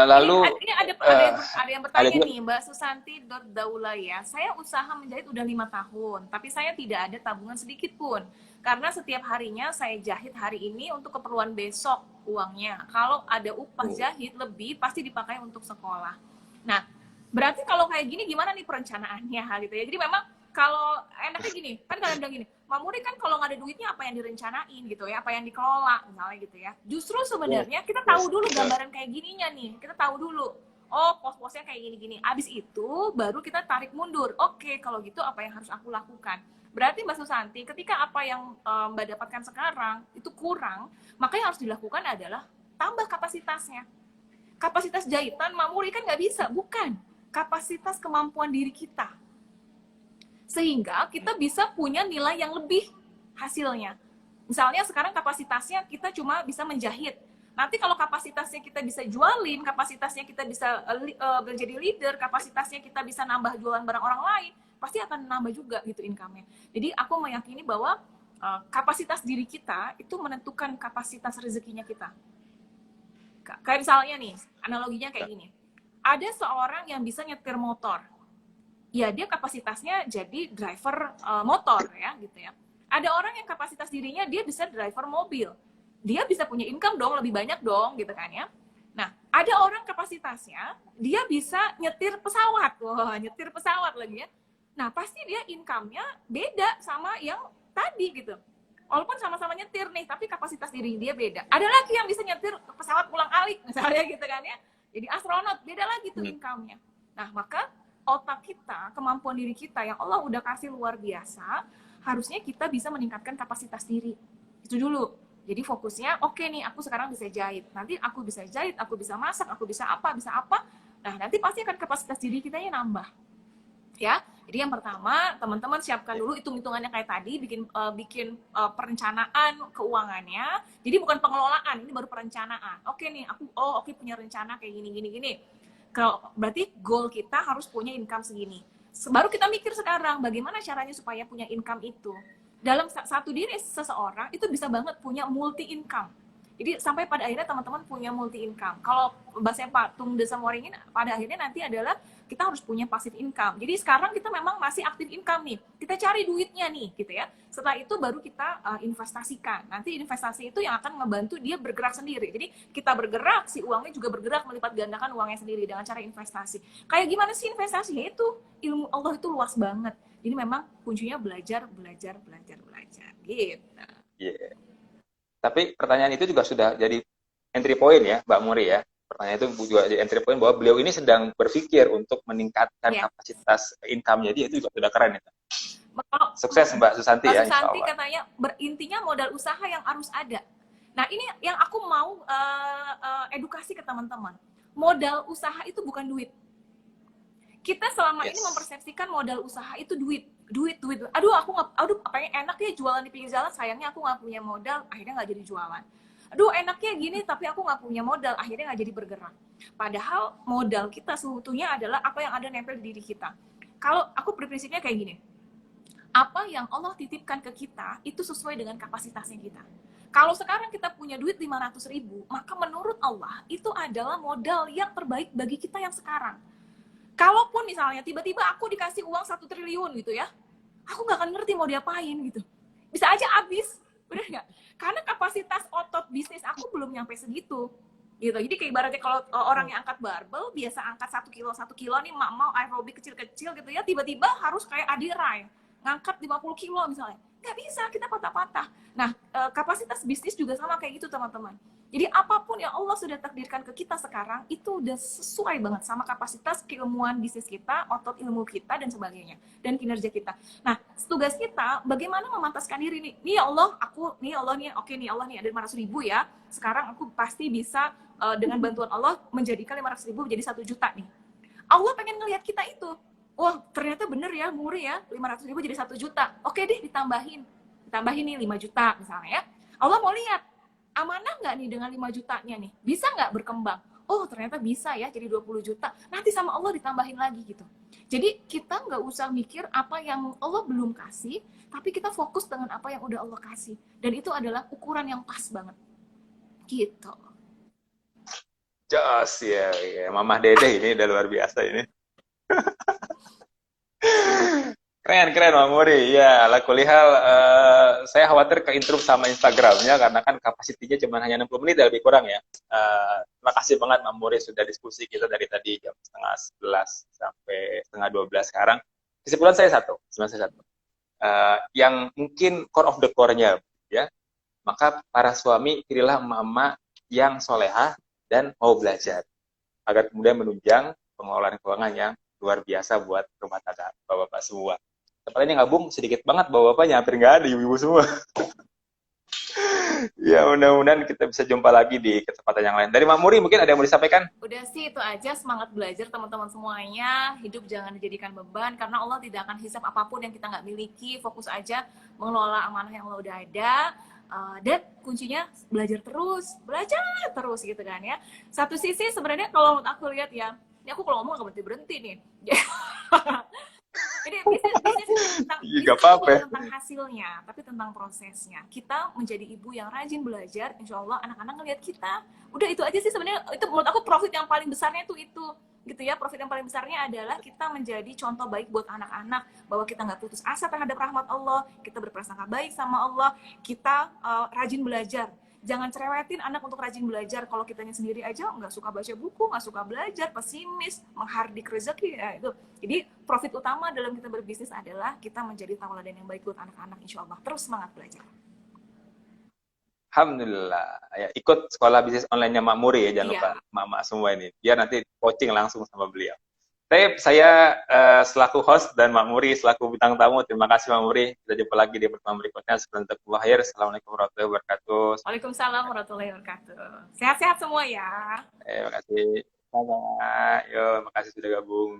Lalu ini ada yang bertanya nih, Mbak Susanti Daula ya. Saya usaha menjahit udah 5 tahun, tapi saya tidak ada tabungan sedikit pun. Karena setiap harinya saya jahit hari ini untuk keperluan besok uangnya. Kalau ada upah jahit lebih, pasti dipakai untuk sekolah. Nah, berarti kalau kayak gini gimana nih perencanaannya gitu ya. Jadi memang kalau enaknya gini, kan kalian bilang gini, Mbak Muri kan kalau nggak ada duitnya apa yang direncanain gitu ya, apa yang dikelola misalnya gitu ya. Justru sebenarnya kita tahu dulu gambaran kayak gininya nih, kita tahu dulu. Oh, pos-posnya kayak gini-gini. Abis itu baru kita tarik mundur. Oke, kalau gitu apa yang harus aku lakukan? Berarti Mbak Susanti, ketika apa yang Mbak dapatkan sekarang itu kurang, maka yang harus dilakukan adalah tambah kapasitasnya. Kapasitas jahitan, mamuri kan nggak bisa, bukan. Kapasitas kemampuan diri kita. Sehingga kita bisa punya nilai yang lebih hasilnya. Misalnya sekarang kapasitasnya kita cuma bisa menjahit. Nanti kalau kapasitasnya kita bisa jualin, kapasitasnya kita bisa menjadi leader, kapasitasnya kita bisa nambah jualan barang orang lain, pasti akan nambah juga gitu income-nya. Jadi aku meyakini bahwa kapasitas diri kita itu menentukan kapasitas rezekinya kita. Kayak misalnya nih, analoginya kayak gini. Ada seorang yang bisa nyetir motor. Ya dia kapasitasnya jadi driver motor ya gitu ya. Ada orang yang kapasitas dirinya dia bisa driver mobil. Dia bisa punya income dong, lebih banyak dong gitu kan ya. Nah, ada orang kapasitasnya dia bisa nyetir pesawat. Wah, nyetir pesawat lagi ya. Nah, pasti dia income-nya beda sama yang tadi gitu. Walaupun sama-sama nyetir nih, tapi kapasitas diri dia beda. Ada lagi yang bisa nyetir pesawat ulang-alik misalnya gitu kan ya. Jadi astronot, beda lagi tuh income-nya. Nah, maka otak kita, kemampuan diri kita yang Allah udah kasih luar biasa, harusnya kita bisa meningkatkan kapasitas diri. Itu dulu. Jadi fokusnya, oke nih, aku sekarang bisa jahit. Nanti aku bisa jahit, aku bisa masak, aku bisa apa, bisa apa. Nah, nanti pasti akan kapasitas diri kita yang nambah. Ya, jadi yang pertama, teman-teman siapkan dulu hitung-hitungannya kayak tadi, bikin perencanaan keuangannya. Jadi bukan pengelolaan, ini baru perencanaan. Oke nih, aku punya rencana kayak gini. Kalau berarti goal kita harus punya income segini. Baru kita mikir sekarang bagaimana caranya supaya punya income itu. Dalam satu diri seseorang itu bisa banget punya multi income. Jadi sampai pada akhirnya teman-teman punya multi income. Kalau bahasa patung desa moringin pada akhirnya nanti adalah kita harus punya passive income. Jadi sekarang kita memang masih aktif income nih. Kita cari duitnya nih gitu ya. Setelah itu baru kita investasikan. Nanti investasi itu yang akan ngebantu dia bergerak sendiri. Jadi kita bergerak, si uangnya juga bergerak melipat gandakan uangnya sendiri dengan cara investasi. Kayak gimana sih investasinya itu? Ilmu Allah itu luas banget. Jadi memang kuncinya belajar gitu. Yeah. Tapi pertanyaan itu juga sudah jadi entry point ya, Mbak Muri ya. Pertanyaan itu juga jadi entry point bahwa beliau ini sedang berpikir untuk meningkatkan kapasitas income-nya dia, itu juga sudah keren itu. Sukses Mbak Susanti ya. Mbak Susanti katanya berintinya modal usaha yang harus ada. Nah ini yang aku mau edukasi ke teman-teman. Modal usaha itu bukan duit. Kita selama ini mempersepsikan modal usaha itu duit. Aduh pengen enak ya jualan di pinggir jalan, sayangnya aku nggak punya modal, akhirnya nggak jadi jualan. Aduh enaknya gini tapi aku nggak punya modal, akhirnya nggak jadi bergerak. Padahal modal kita sebetulnya adalah apa yang ada nempel di diri kita. Kalau aku berprinsipnya kayak gini, apa yang Allah titipkan ke kita itu sesuai dengan kapasitasnya kita. Kalau sekarang kita punya duit 500.000, maka menurut Allah itu adalah modal yang terbaik bagi kita yang sekarang. Kalaupun misalnya tiba-tiba aku dikasih uang 1 triliun gitu ya, aku nggak akan ngerti mau diapain gitu. Bisa aja habis, bener nggak? Karena kapasitas otot bisnis aku belum nyampe segitu. Gitu. Jadi kayak ibaratnya kalau orang yang angkat barbel, biasa angkat 1 kilo nih, mau aerobik kecil-kecil gitu ya, tiba-tiba harus kayak Adirai, ngangkat 50 kilo misalnya. Nggak bisa, kita patah-patah. Nah, kapasitas bisnis juga sama kayak gitu teman-teman. Jadi apapun yang Allah sudah takdirkan ke kita sekarang, itu udah sesuai banget sama kapasitas keilmuan bisnis kita, otot ilmu kita, dan sebagainya. Dan kinerja kita. Nah, tugas kita, bagaimana memantaskan diri nih. Nih ya Allah, oke nih Allah nih, ada 500.000 ya. Sekarang aku pasti bisa dengan bantuan Allah menjadikan 500.000 menjadi 1 juta nih. Allah pengen ngelihat kita itu. Wah, ternyata bener ya, murah ya, 500.000 jadi 1 juta. Oke deh, ditambahin nih 5 juta misalnya ya. Allah mau lihat, amanah nggak nih dengan 5 jutanya nih? Bisa nggak berkembang? Oh, ternyata bisa ya, jadi 20 juta. Nanti sama Allah ditambahin lagi gitu. Jadi kita nggak usah mikir apa yang Allah belum kasih, tapi kita fokus dengan apa yang udah Allah kasih. Dan itu adalah ukuran yang pas banget. Gitu. Jos ya, Mamah Dede ini udah luar biasa ini. Keren Bang Muri. Ya, ala kulihal saya khawatir keinterrupt sama Instagramnya karena kan kapasitinya cuma hanya 60 menit lebih kurang ya. Terima kasih banget Bang Muri sudah diskusi kita dari tadi jam setengah 11 sampai setengah 12 sekarang. Kesimpulan saya satu. Yang mungkin core of the core-nya ya. Maka para suami pilihlah emak-emak yang solehah dan mau belajar. agar kemudian menunjang pengelolaan keuangan yang luar biasa buat rumah tangga bapak-bapak semua. Tempatnya gabung sedikit banget bapak-bapaknya, hampir nggak ada ibu-ibu semua. Ya, mudah-mudahan kita bisa jumpa lagi di kesempatan yang lain. Dari Mak Muri mungkin ada yang mau disampaikan? Udah sih itu aja, semangat belajar teman-teman semuanya. Hidup jangan dijadikan beban karena Allah tidak akan hisap apapun yang kita nggak miliki. Fokus aja mengelola amanah yang Allah udah ada. Dan kuncinya belajar terus gitu kan ya. Satu sisi sebenarnya kalau menurut aku lihat ya, ini aku kalau ngomong nggak berhenti nih. Jadi bisnis tentang Iya, bisnis gak apa-apa. bukan tentang hasilnya, tapi tentang prosesnya. Kita menjadi ibu yang rajin belajar, insya Allah anak-anak ngelihat kita. Udah itu aja sih sebenarnya. Itu menurut aku profit yang paling besarnya itu gitu ya. Profit yang paling besarnya adalah kita menjadi contoh baik buat anak-anak, bahwa kita nggak putus asa terhadap rahmat Allah, kita berprasangka baik sama Allah, kita rajin belajar. Jangan cerewetin anak untuk rajin belajar. Kalau kitanya sendiri aja nggak suka baca buku, nggak suka belajar, pesimis, menghardik rezeki, ya itu. Jadi profit utama dalam kita berbisnis adalah kita menjadi tauladan yang baik buat anak-anak, insya Allah. Terus semangat belajar. Alhamdulillah. Ya, ikut sekolah bisnis online-nya Mak Muri ya, jangan Iya. lupa Mama semua ini. Biar nanti coaching langsung sama beliau. Saya selaku host dan Mak Muri selaku bintang tamu, terima kasih Mak Muri. Kita jumpa lagi di pertemuan berikutnya. Sebelum tutup akhir, Assalamualaikum warahmatullahi wabarakatuh. Waalaikumsalam warahmatullahi wabarakatuh. Sehat-sehat semua ya. Terima kasih. Sama. Yo, makasih sudah gabung.